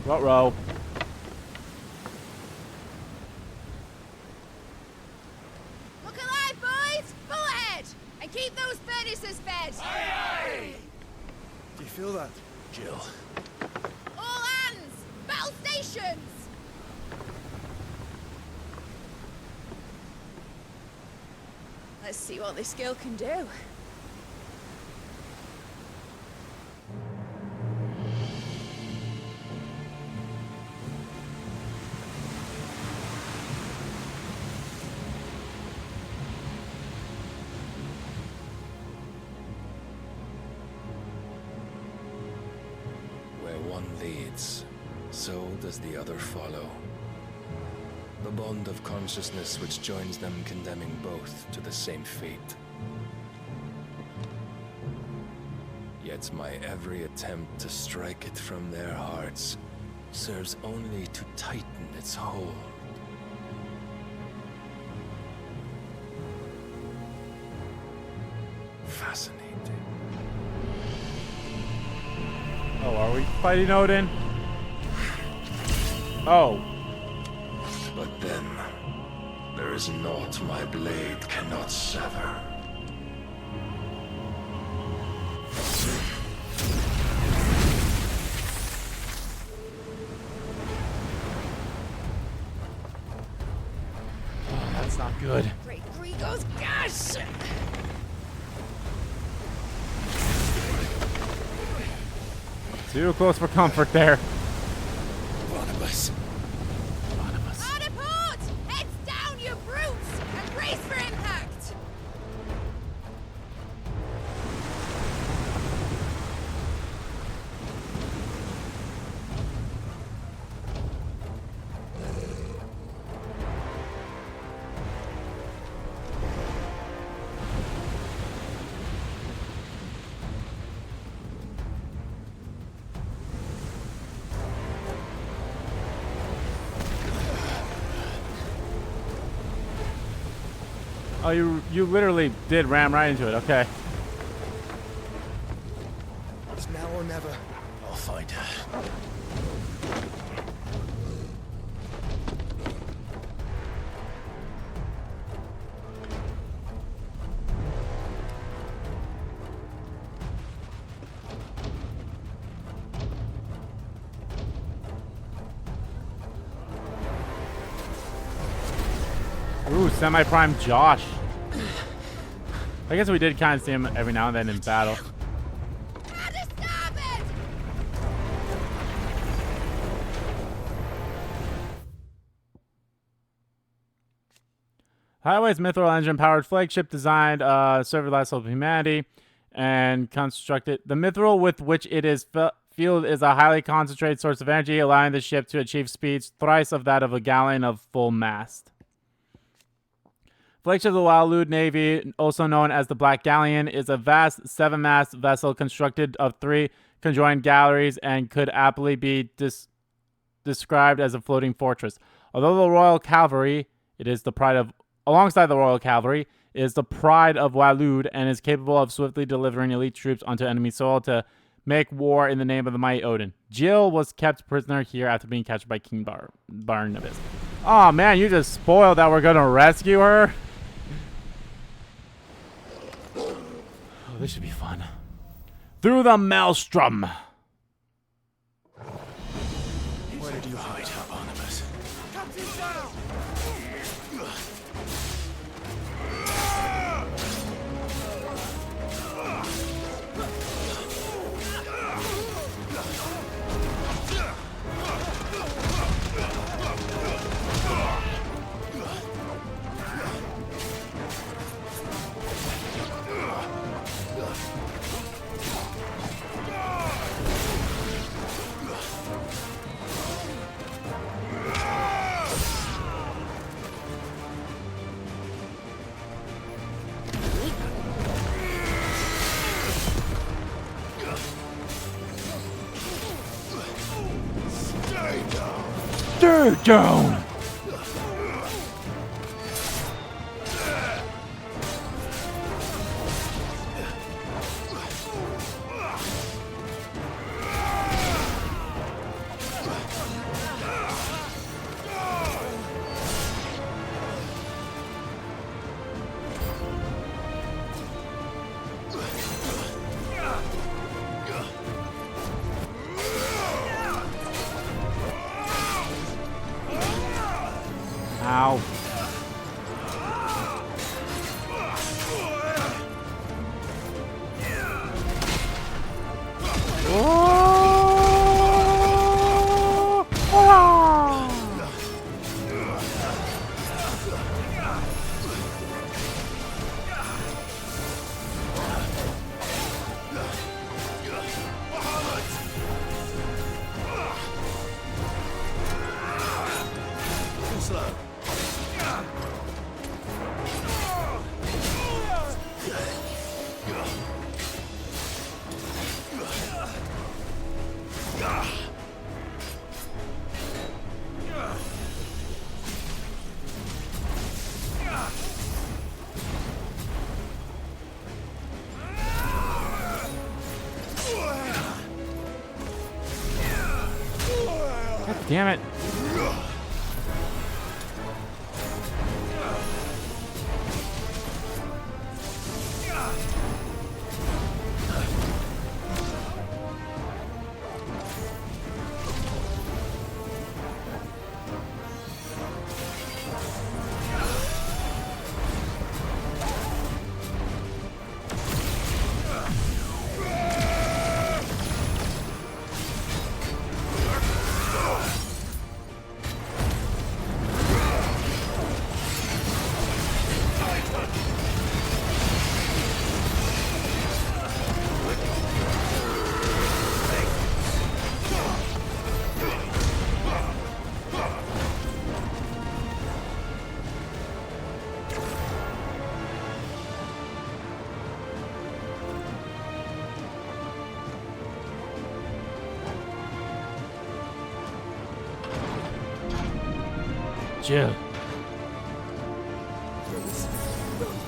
What row? Look alive, boys! Full ahead! And keep those furnaces fed! Aye, aye! Do you feel that? Jill. All hands! Battle stations! Let's see what this girl can do. Where one leads, so does the other follow. The bond of consciousness which joins them, condemning both to the same fate. Yet my every attempt to strike it from their hearts serves only to tighten its hold. Fascinating. Oh, are we fighting Odin? Oh. But then, there is naught my blade cannot sever. Oh, that's not good. Great Grigos, gosh! Too close for comfort there. Barnabas. Hard port! Heads down, you brutes! And brace for impact! Oh, you literally did ram right into it. Okay. It's now or never. I'll find her. Ooh, semi-prime Josh. I guess we did kind of see him every now and then in battle. Highway's mithril engine-powered flagship designed serve the last hope of humanity and constructed. The mithril with which it is fueled is a highly concentrated source of energy, allowing the ship to achieve speeds thrice of that of a galleon of full mast. Flagship of the Waloed Navy, also known as the Black Galleon, is a vast 7-mast vessel constructed of 3 conjoined galleries and could aptly be described as a floating fortress. Although the Royal Cavalry, alongside the Royal Cavalry, is the pride of Waloed and is capable of swiftly delivering elite troops onto enemy soil to make war in the name of the mighty Odin. Jill was kept prisoner here after being captured by King Barnabas. Oh man, you just spoiled that we're gonna rescue her. Oh, this should be fun. Through the maelstrom. Where did you hide her, Barnabas? Stay down! Ow. God damn it. Jill. Please, don't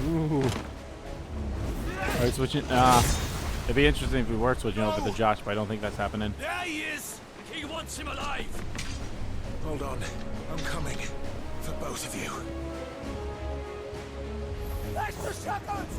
Ooh. Are we switching? It'd be interesting if we were switching over to Josh, but I don't think that's happening. There he is! He wants him alive! Hold on. I'm coming. For both of you. Extra seconds!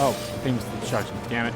Oh, thing's charging. Damn it.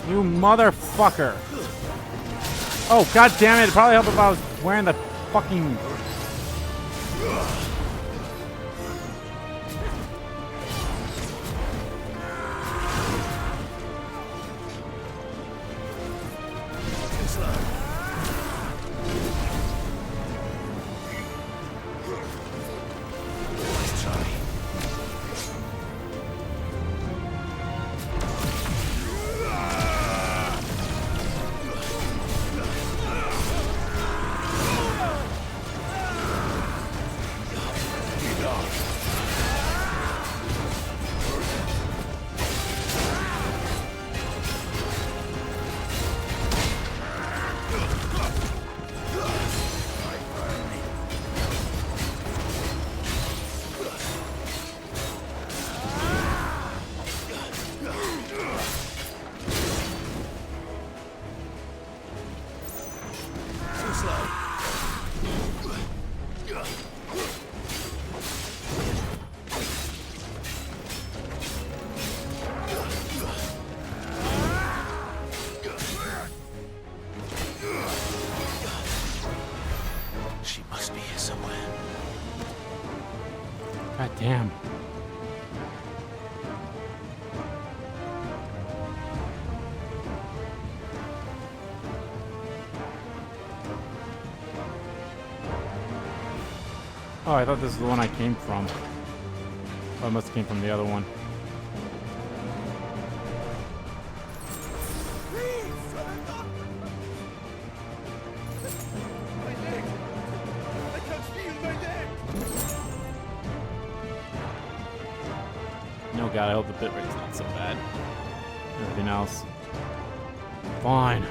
You motherfucker. Oh, god damn it. It'd probably help if I was wearing the fucking... She must be here somewhere. God damn. Oh, I thought this was the one I came from. Oh, I must have came from the other one. Oh god, I hope the bit rate's not so bad. Everything else. Fine.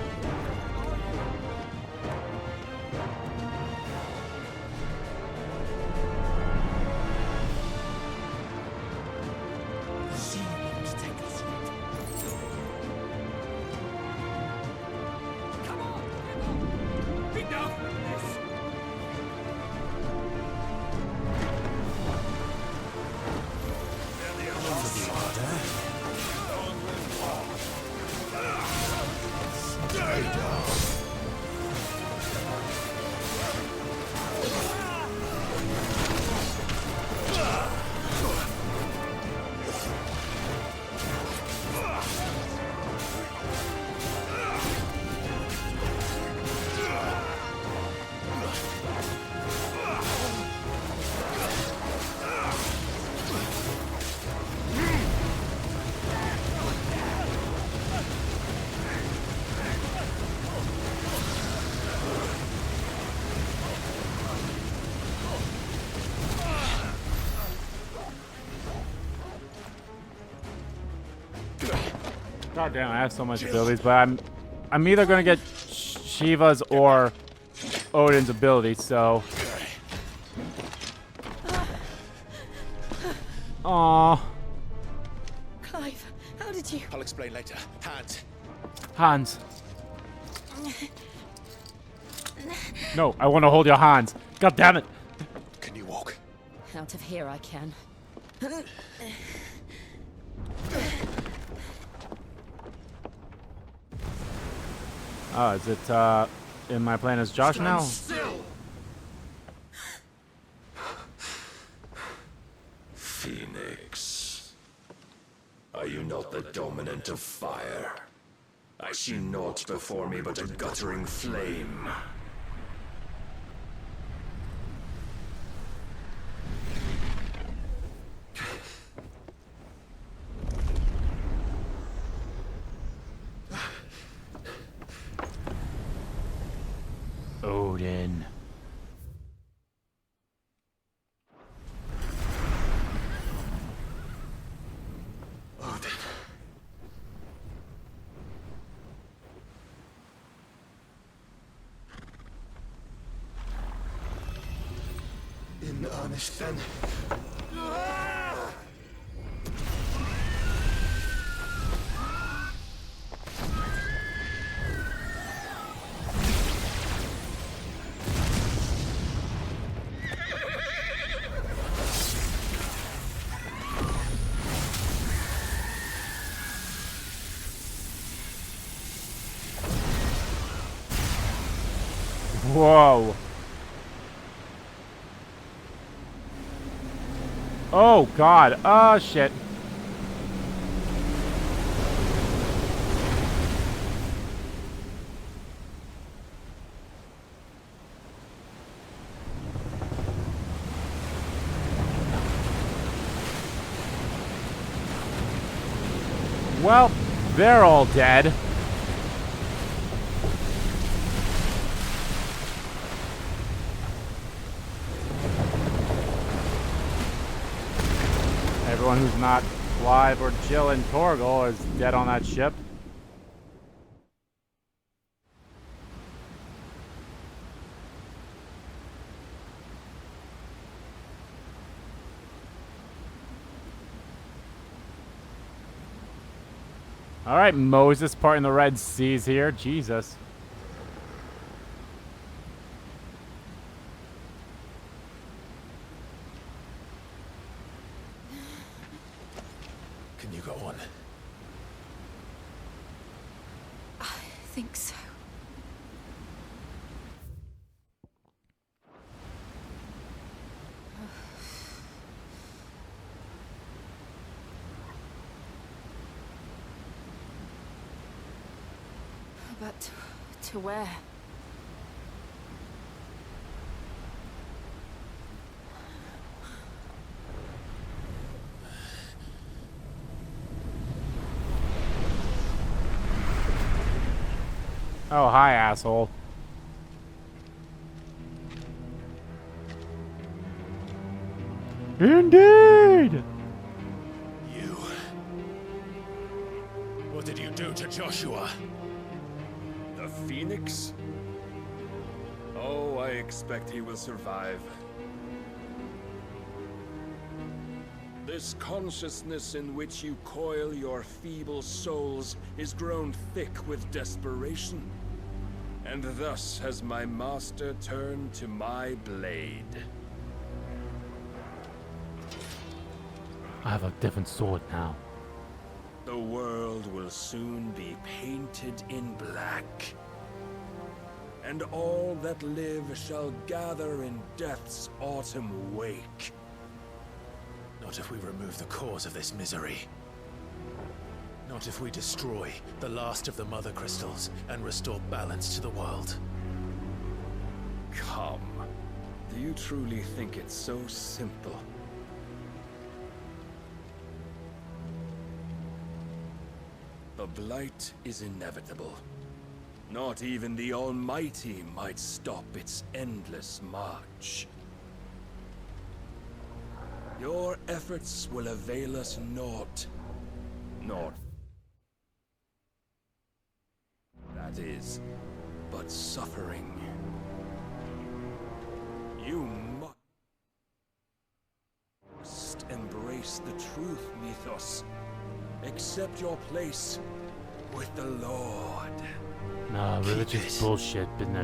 God damn, I have so much abilities, but I'm either gonna get Shiva's or Odin's ability, so. Aww. Clive, how did you? I'll explain later. Hands. Hans. No, I want to hold your hands. God damn it. Can you walk? Out of here I can. Oh, is it in my plan as Josh now? Still. Phoenix. Are you not the dominant of fire? I see naught before me but a guttering flame. Odin. Odin. In earnest then. Whoa. Oh, God. Oh, shit. Well, they're all dead. Everyone who's not Clive or Jill and Torgal is dead on that ship. All right, Moses parting the Red Seas here. Jesus. Can you go on? I think so. But to where? Oh, hi, asshole. You. Indeed! do to Joshua? The Phoenix? Oh, I expect he will survive. This consciousness in which you coil your feeble souls is grown thick with desperation. And thus has my master turned to my blade. I have a different sword now. The world will soon be painted in black. And all that live shall gather in death's autumn wake. Not if we remove the cause of this misery. Not if we destroy the last of the Mothercrystals and restore balance to the world. Come. Do you truly think it's so simple? The blight is inevitable. Not even the Almighty might stop its endless march. Your efforts will avail us naught. Naught. That is, but suffering. You must embrace the truth, Mythos. Accept your place with the Lord. Nah, religious bullshit in the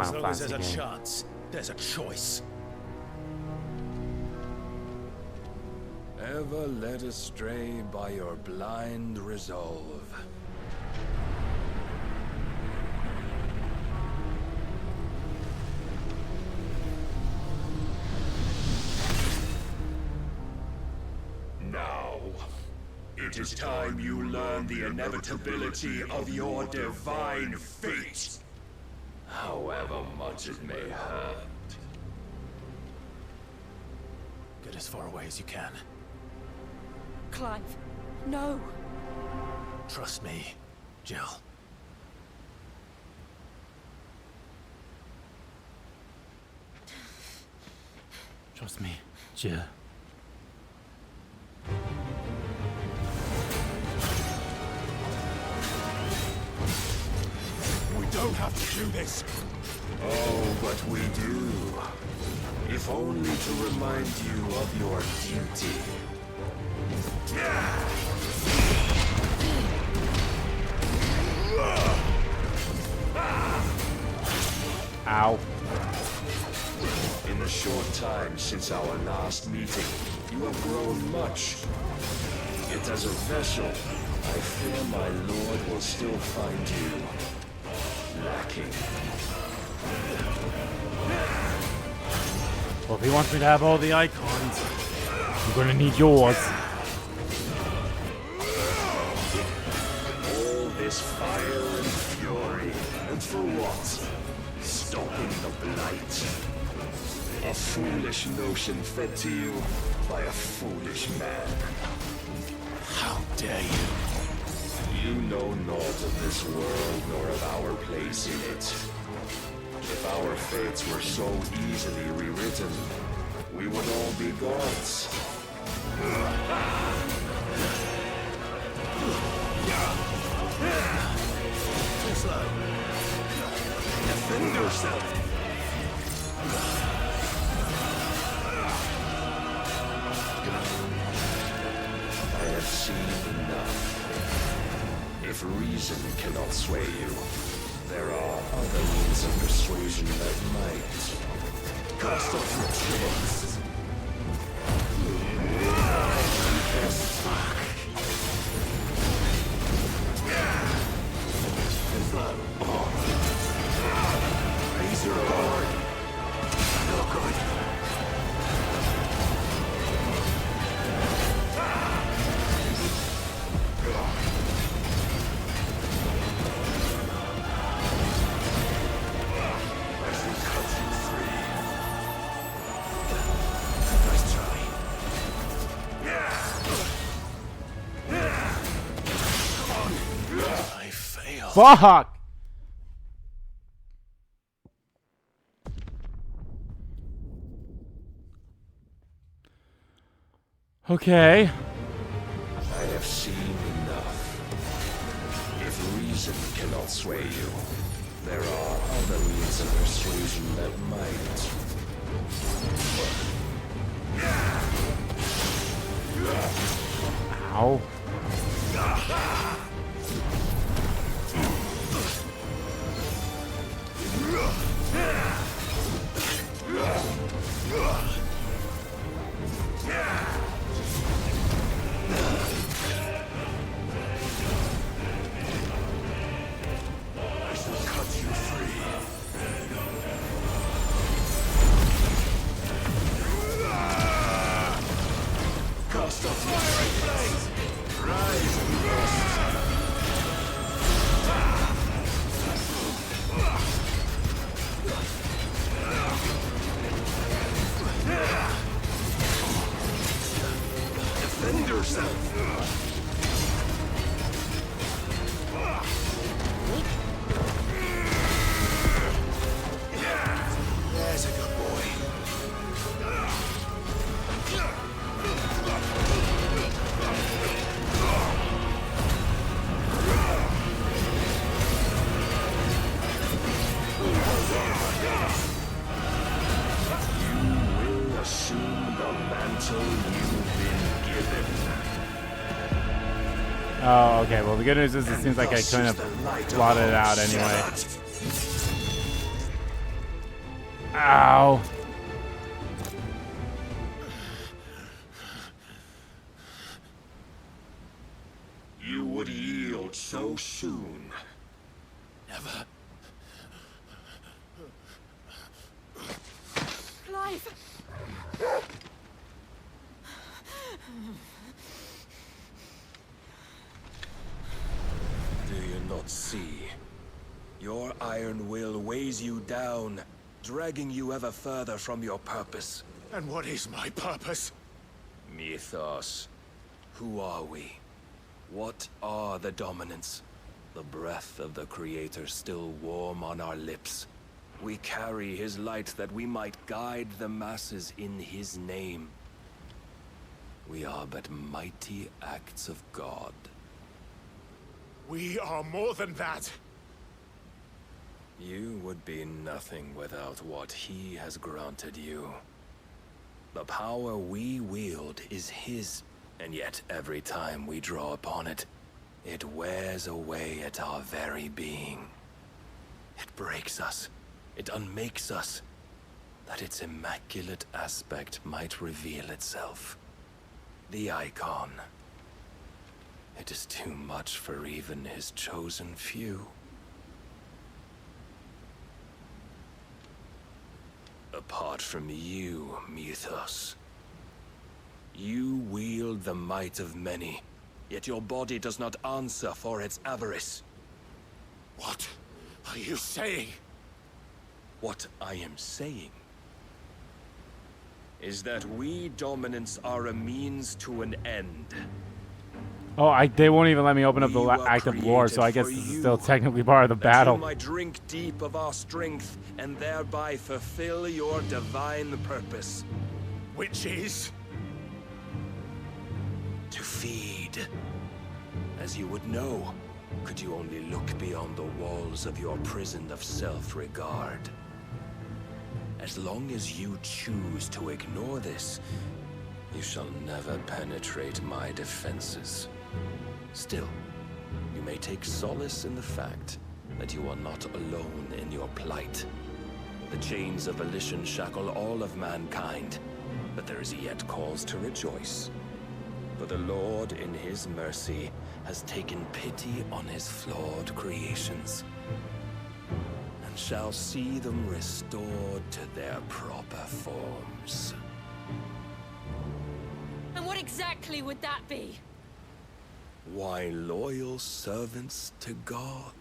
As Final long as Fantasy there's a game. chance, there's a choice. Ever led astray by your blind resolve. Now, it is time you learn the inevitability of your divine fate, however much it may hurt. Get as far away as you can. Clive, no. Trust me, Jill. Trust me, Jill. We don't have to do this. Oh, but we do. If only to remind you of your duty. Ow. In the short time since our last meeting, you have grown much. Yet as a vessel, I fear my lord will still find you lacking. Well, if he wants me to have all the icons, I'm gonna need yours. All this fire and fury, and for what? Stopping the blight. A foolish notion fed to you by a foolish man. How dare you? You know naught of this world nor of our place in it. If our fates were so easily rewritten, we would all be gods. Too slow. Defend yourself. I have seen enough. If reason cannot sway you, there are other means of persuasion that might. Cast off your chains. Raise your guard. No good. Fuck! Okay. I have seen enough. reason cannot sway you. There are other means of persuasion that might. Ow. Defend yourself! There's a good boy. You will assume the mantle you've been given. Oh, okay. Well, the good news is it seems like I couldn't have blotted it out anyway. Ow. You would yield so soon. Never. Clive! Do you not see? Your iron will weighs you down, dragging you ever further from your purpose. And what is my purpose? Mythos. Who are we? What are the dominants? The breath of the Creator still warm on our lips. We carry his light that we might guide the masses in his name. We are but mighty acts of God. We are more than that. You would be nothing without what he has granted you. The power we wield is his, and yet every time we draw upon it, it wears away at our very being. It breaks us, it unmakes us, that its immaculate aspect might reveal itself. The Eikon. It is too much for even his chosen few. Apart from you, Mythos. You wield the might of many, yet your body does not answer for its avarice. What are you saying? What I am saying is that we dominants are a means to an end. Oh, they won't even let me open up the active lore, so I guess this is still technically part of the battle. You might drink deep of our strength and thereby fulfill your divine purpose. Which is? To feed. As you would know, could you only look beyond the walls of your prison of self-regard. As long as you choose to ignore this, you shall never penetrate my defenses. Still, you may take solace in the fact that you are not alone in your plight. The chains of volition shackle all of mankind, but there is yet cause to rejoice. For the Lord, in his mercy, has taken pity on his flawed creations, and shall see them restored to their proper forms. And what exactly would that be? Why, loyal servants to God.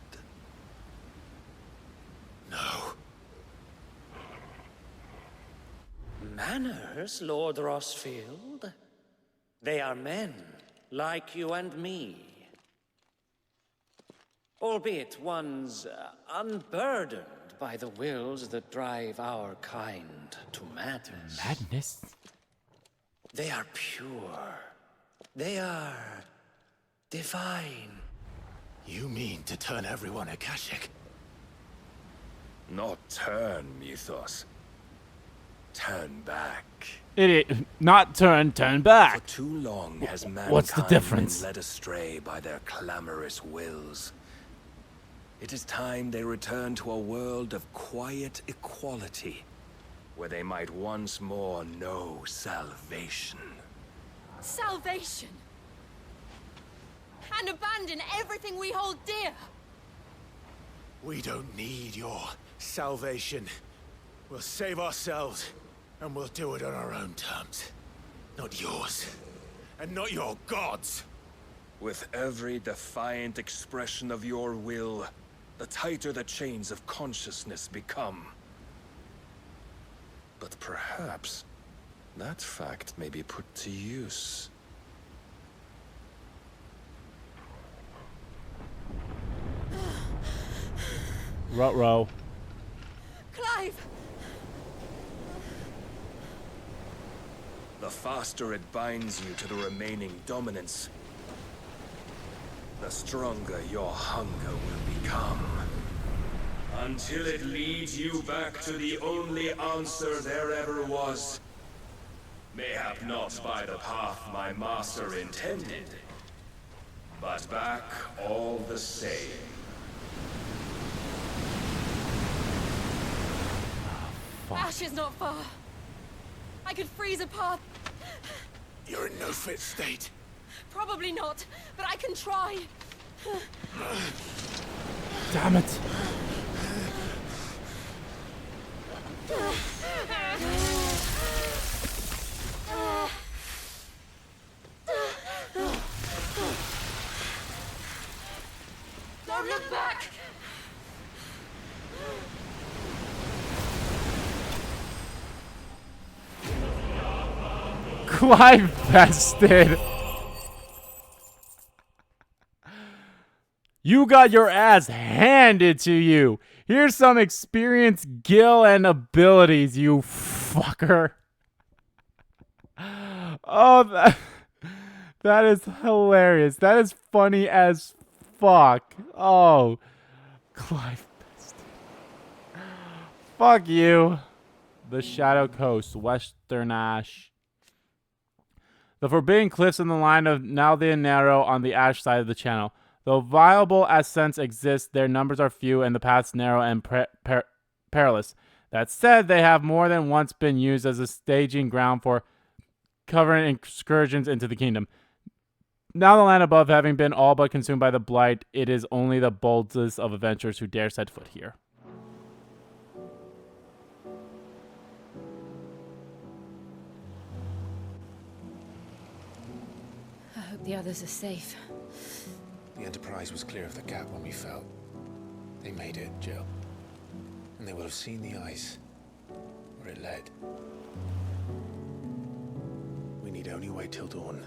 No. Manners, Lord Rosfield? They are men, like you and me. Albeit ones unburdened by the wills that drive our kind to madness. Madness? They are pure. They are divine. You mean to turn everyone Akashic? Not turn, Mythos. Turn back. Idiot. Not turn back. For too long has What's the mankind difference? been led astray by their clamorous wills. It is time they return to a world of quiet equality, where they might once more know salvation. Salvation! And abandon everything we hold dear! We don't need your salvation. We'll save ourselves, and we'll do it on our own terms. Not yours. And not your gods. With every defiant expression of your will, the tighter the chains of consciousness become. But perhaps that fact may be put to use. Ruh-roh. Clive! The faster it binds you to the remaining dominance, the stronger your hunger will become. Until it leads you back to the only answer there ever was. Mayhap not by the path my master intended, but back all the same. Ash is not far. I could freeze a path. You're in no fit state. Probably not, but I can try. Damn it. Don't look back! Clive bested. You got your ass handed to you. Here's some experience, skill, and abilities, you fucker. Oh, that is hilarious. That is funny as fuck. Oh, Clive bested. Fuck you. The Shadow Coast, Western Ash. The Forbidden Cliffs in the line of Naldea narrow on the Ash side of the channel. Though viable ascents exist, their numbers are few and the paths narrow and perilous. That said, they have more than once been used as a staging ground for covering excursions into the kingdom. Now the land above having been all but consumed by the blight, it is only the boldest of adventurers who dare set foot here. I hope the others are safe. The Enterprise was clear of the gap when we fell. They made it, Jill. And they will have seen the ice where it led. We need only wait till dawn.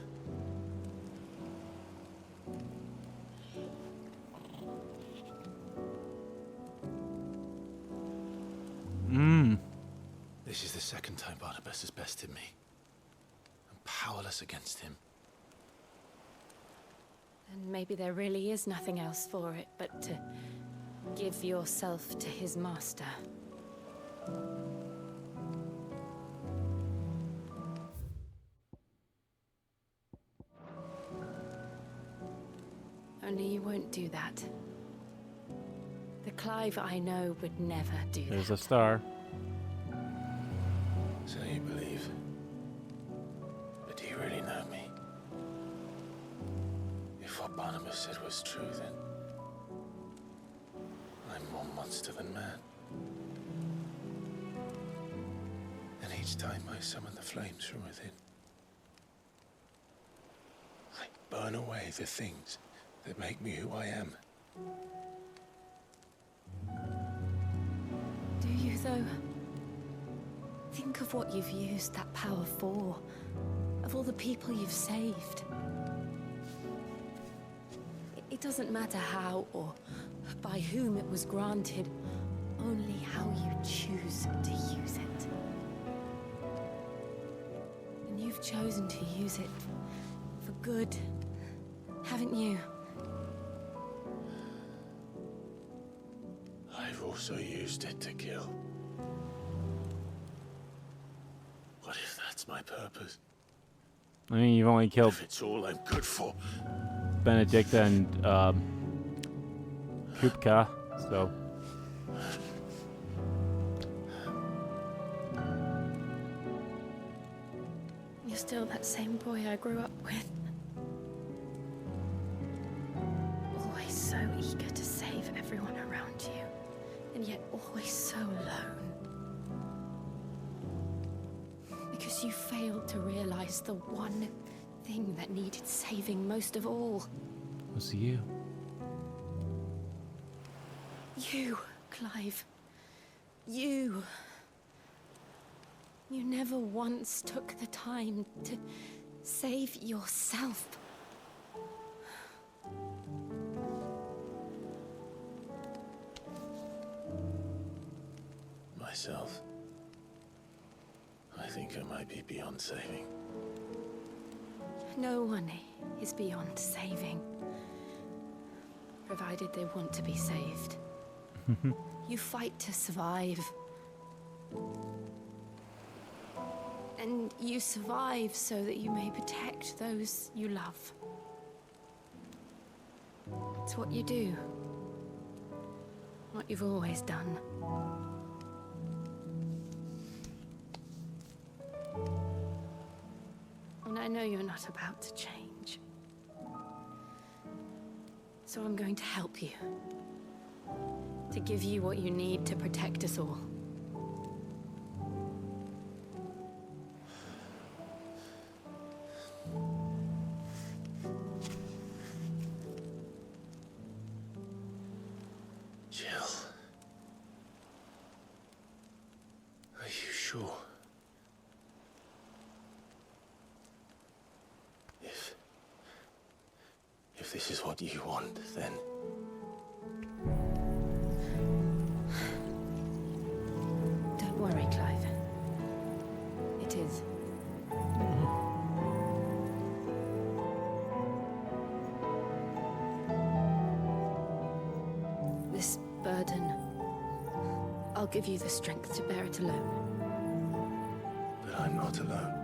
This is the second time Barnabas has bested me. I'm powerless against him. And maybe there really is nothing else for it but to give yourself to his master. Only you won't do that. The Clive I know would never do that. There's a star. So you believe. But do you really know me? If what Barnabas said was true, then I'm more monster than man. And each time I summon the flames from within, I burn away the things that make me who I am. Do you, though? Think of what you've used that power for. Of all the people you've saved. It doesn't matter how or by whom it was granted, only how you choose to use it. And you've chosen to use it for good, haven't you? also used it to kill. What if that's my purpose? I mean, you've only killed If it's all I'm good for. Benedicta and Kupka, so. You're still that same boy I grew up with. Always so eager to save everyone around you, and yet always so alone. Because you failed to realize the one thing that needed saving most of all. Was you. You, Clive. You. You never once took the time to save yourself. Myself. I think I might be beyond saving. No one is beyond saving, provided they want to be saved. You fight to survive. And you survive so that you may protect those you love. It's what you do. What you've always done. And I know you're not about to change. So I'm going to help you. To give you what you need to protect us all. Jill. Are you sure? If this is what you want, then... Don't worry, Clive. It is. This burden, I'll give you the strength to bear it alone. But I'm not alone.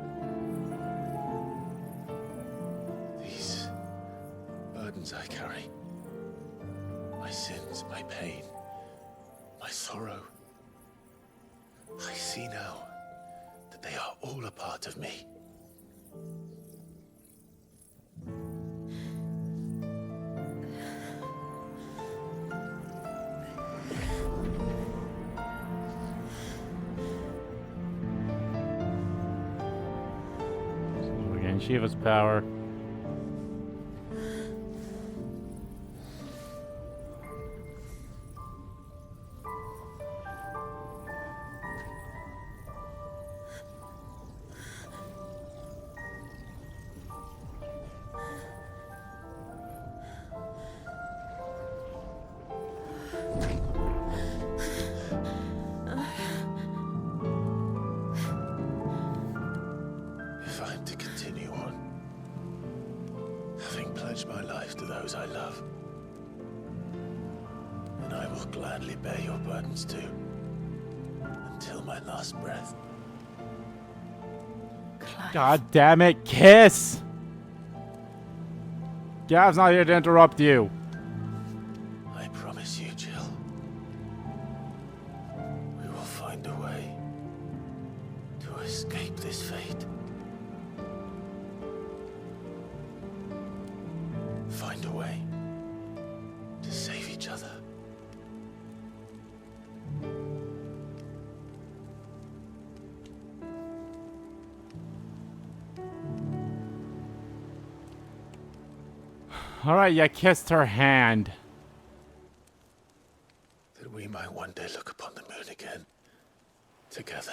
These burdens I carry, my sins, my pain, my sorrow, I see now that they are all a part of me. So again, Shiva's power. If I'm to continue on, having pledged my life to those I love, then I will gladly bear your burdens too, until my last breath. God damn it, Kiss! Gav's not here to interrupt you. I promise you, Jill, we will find a way to escape this fate. Find a way to save each other. Alright, you kissed her hand. That we might one day look upon the moon again, together.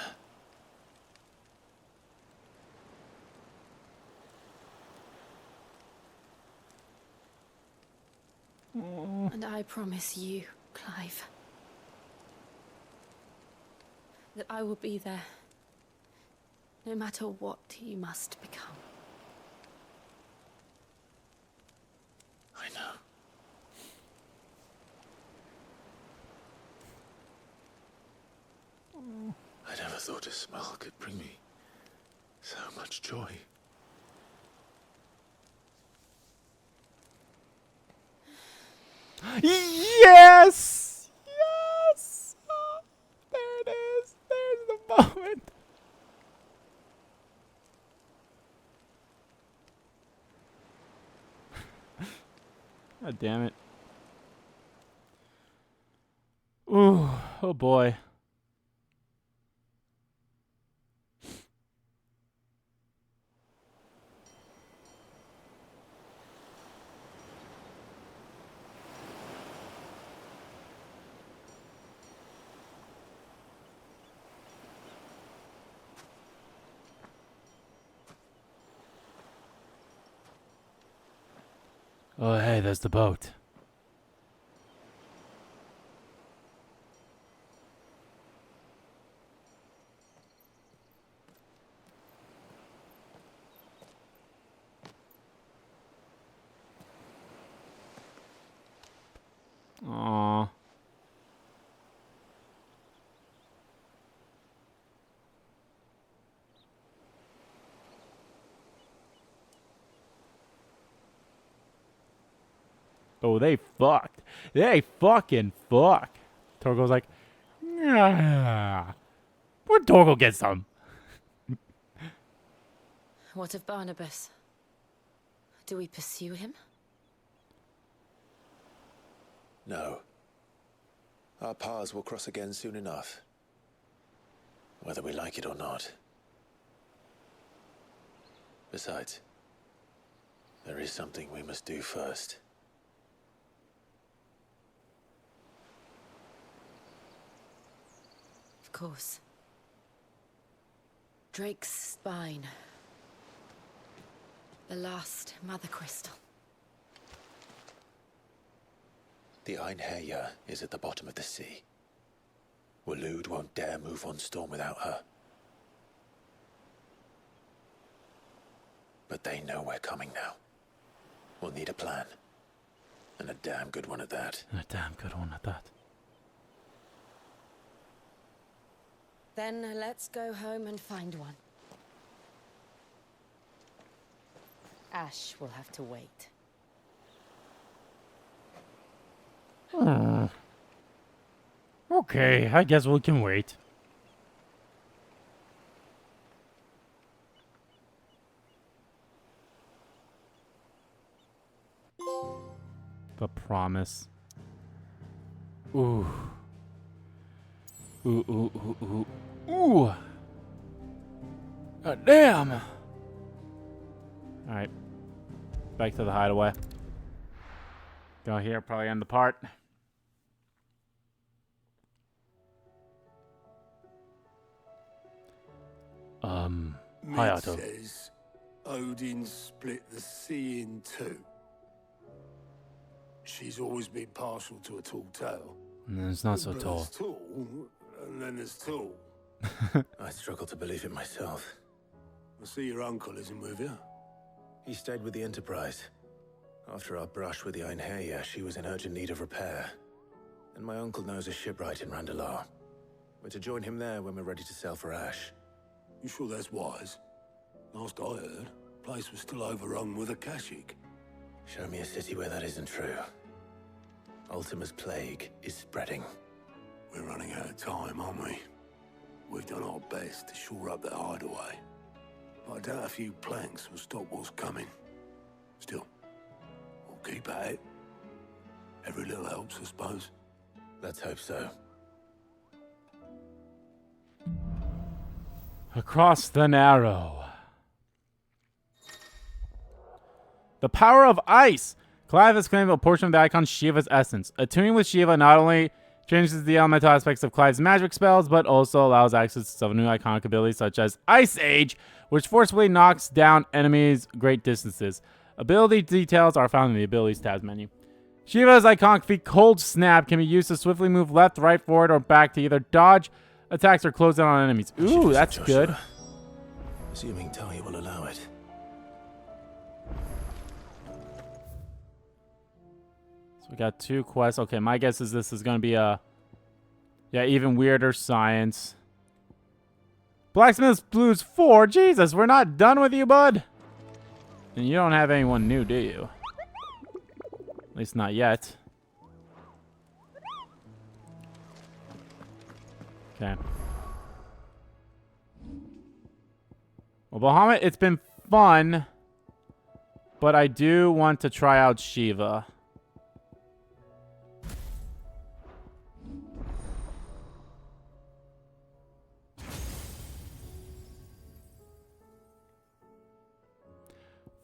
And I promise you, Clive, that I will be there, no matter what you must become. I know. I never thought a smell could bring me so much joy. Yes! Yes! Oh, there it is. There's the moment. God damn it. Ooh, oh boy. Oh, hey, there's the boat. Aww. Oh, they fucked. They fucking fuck. Torgo's like, yeah. Where'd Torgo get some? What of Barnabas? Do we pursue him? No. Our paths will cross again soon enough. Whether we like it or not. Besides, there is something we must do first. Of course. Drake's spine. The last Mothercrystal. The Einherja is at the bottom of the sea. Waloed won't dare move on Storm without her. But they know we're coming now. We'll need a plan. And a damn good one at that. A damn good one at that. Then let's go home and find one. Ash will have to wait. Okay, I guess we can wait. The promise. Ooh. Ooh, ooh, ooh, ooh. Ooh! God damn! Alright. Back to the hideaway. Go here, probably end the part. Hi, Otto. Says Odin split the sea in two. She's always been partial to a tall tale. It's not so But tall. there's tall, and then there's tall. I struggle to believe it myself. I see your uncle isn't with you. He stayed with the Enterprise. After our brush with the Einherja, she was in urgent need of repair. And my uncle knows a shipwright in Randalar. We're to join him there when we're ready to sail for Ash. You sure that's wise? Last I heard, the place was still overrun with Akashic. Show me a city where that isn't true. Ultima's plague is spreading. We're running out of time, aren't we? We've done our best to shore up that hideaway. But I doubt a few planks will stop what's coming. Still, we'll keep at it. Every little helps, I suppose. Let's hope so. Across the Narrow. The power of ice! Clive has claimed a portion of the Eikon Shiva's essence. Attuning with Shiva not only changes the elemental aspects of Clive's magic spells, but also allows access to some new iconic abilities such as Ice Age, which forcibly knocks down enemies great distances. Ability details are found in the Abilities tab menu. Shiva's iconic feat Cold Snap can be used to swiftly move left, right, forward, or back to either dodge attacks or close in on enemies. Ooh, that's good. Assuming Talia will allow it. So we got 2 quests. Okay, my guess is this is going to be a... Yeah, even weirder science. Blacksmith's Blues 4. Jesus, we're not done with you, bud. And you don't have anyone new, do you? At least not yet. Okay. Well, Bahamut, it's been fun. But I do want to try out Shiva.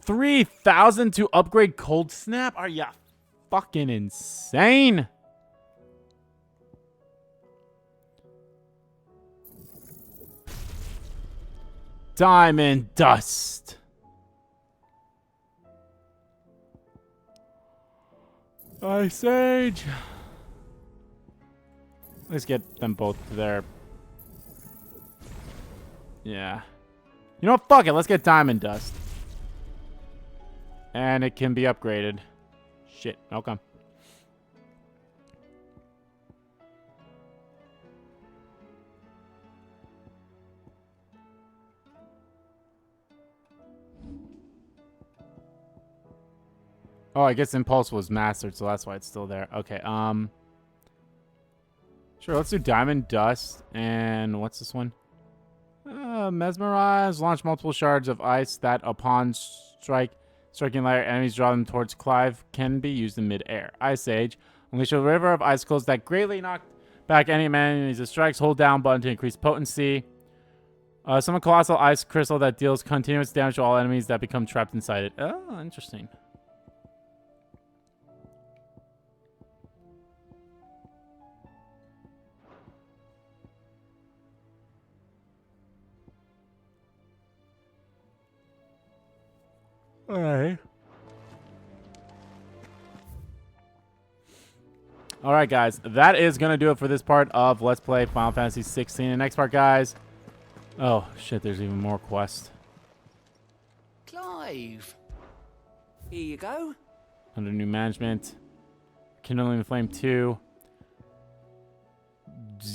$3,000 to upgrade Cold Snap? Are ya fucking insane? Diamond Dust. Ice Age. Let's get them both there. Yeah. You know what? Fuck it. Let's get Diamond Dust. And it can be upgraded. Shit. Okay. Oh, I guess Impulse was mastered, so that's why it's still there. Okay, sure, let's do Diamond Dust. And what's this one? Mesmerize. Launch multiple shards of ice that, upon striking lighter enemies, draw them towards Clive. Can be used in mid-air. Ice Age. Unleash a river of icicles that greatly knock back any enemies it strikes. Hold down button to increase potency. Summon Colossal Ice Crystal that deals continuous damage to all enemies that become trapped inside it. Oh, interesting. Alright. Alright, guys. That is going to do it for this part of Let's Play Final Fantasy 16. The next part, guys. Oh, shit. There's even more quests. Clive. Here you go. Under new management. Kindling the Flame 2.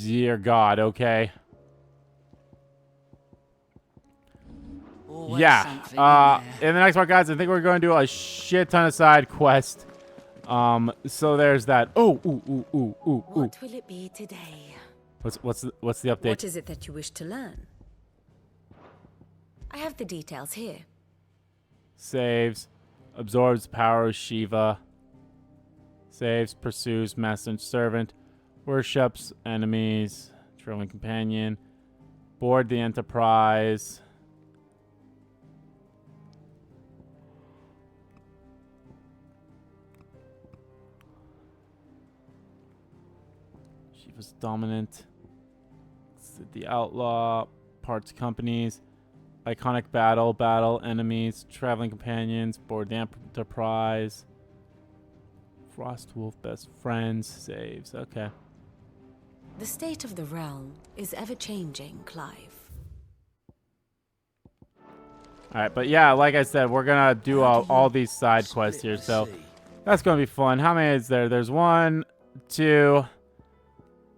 Dear God. Okay. Yeah, in the next part, guys, I think we're going to do a shit ton of side quests. So there's that. What will it be today? What's the update? What is it that you wish to learn? I have the details here. Saves, absorbs power of Shiva. Saves, pursues master and servant, worships enemies, traveling companion, board the Enterprise. Shiva's dominant. The outlaw, parts companies, iconic battle enemies, traveling companions, board the Enterprise, Frostwolf, best friends, saves. Okay. The state of the realm is ever changing, Clive. All right, but yeah, like I said, we're gonna do all these side quests here, so that's gonna be fun. How many is there? There's 1, 2.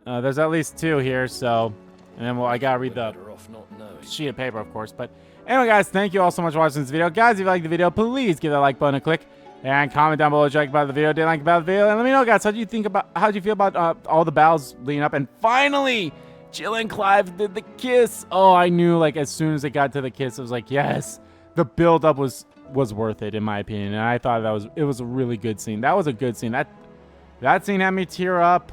There's at least 2 here, so. And then, well, I gotta read the sheet of paper, of course. But anyway, guys, thank you all so much for watching this video. Guys, if you liked the video, please give that like button a click. And comment down below what you like about the video, didn't like about the video. And let me know, guys, how'd you feel about all the battles leading up? And finally, Jill and Clive did the kiss. Oh, I knew, like, as soon as it got to the kiss, I was like, yes. The build-up was worth it, in my opinion. And I thought it was a really good scene. That was a good scene. That scene had me tear up.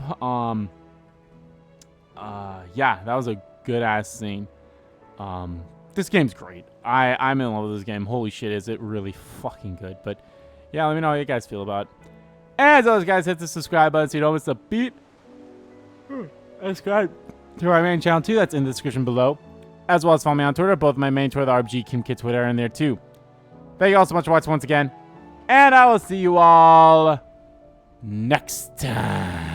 Yeah, that was a good ass scene. This game's great. I'm in love with this game. Holy shit, is it really fucking good. But yeah, let me know how you guys feel about it. As always, guys, hit the subscribe button so you don't miss a beat. Subscribe to our main channel too. That's in the description below. As well as follow me on Twitter. Both my main Twitter, the RBG Kim Kid Twitter, are in there too. Thank you all so much for watching once again. And I will see you all next time.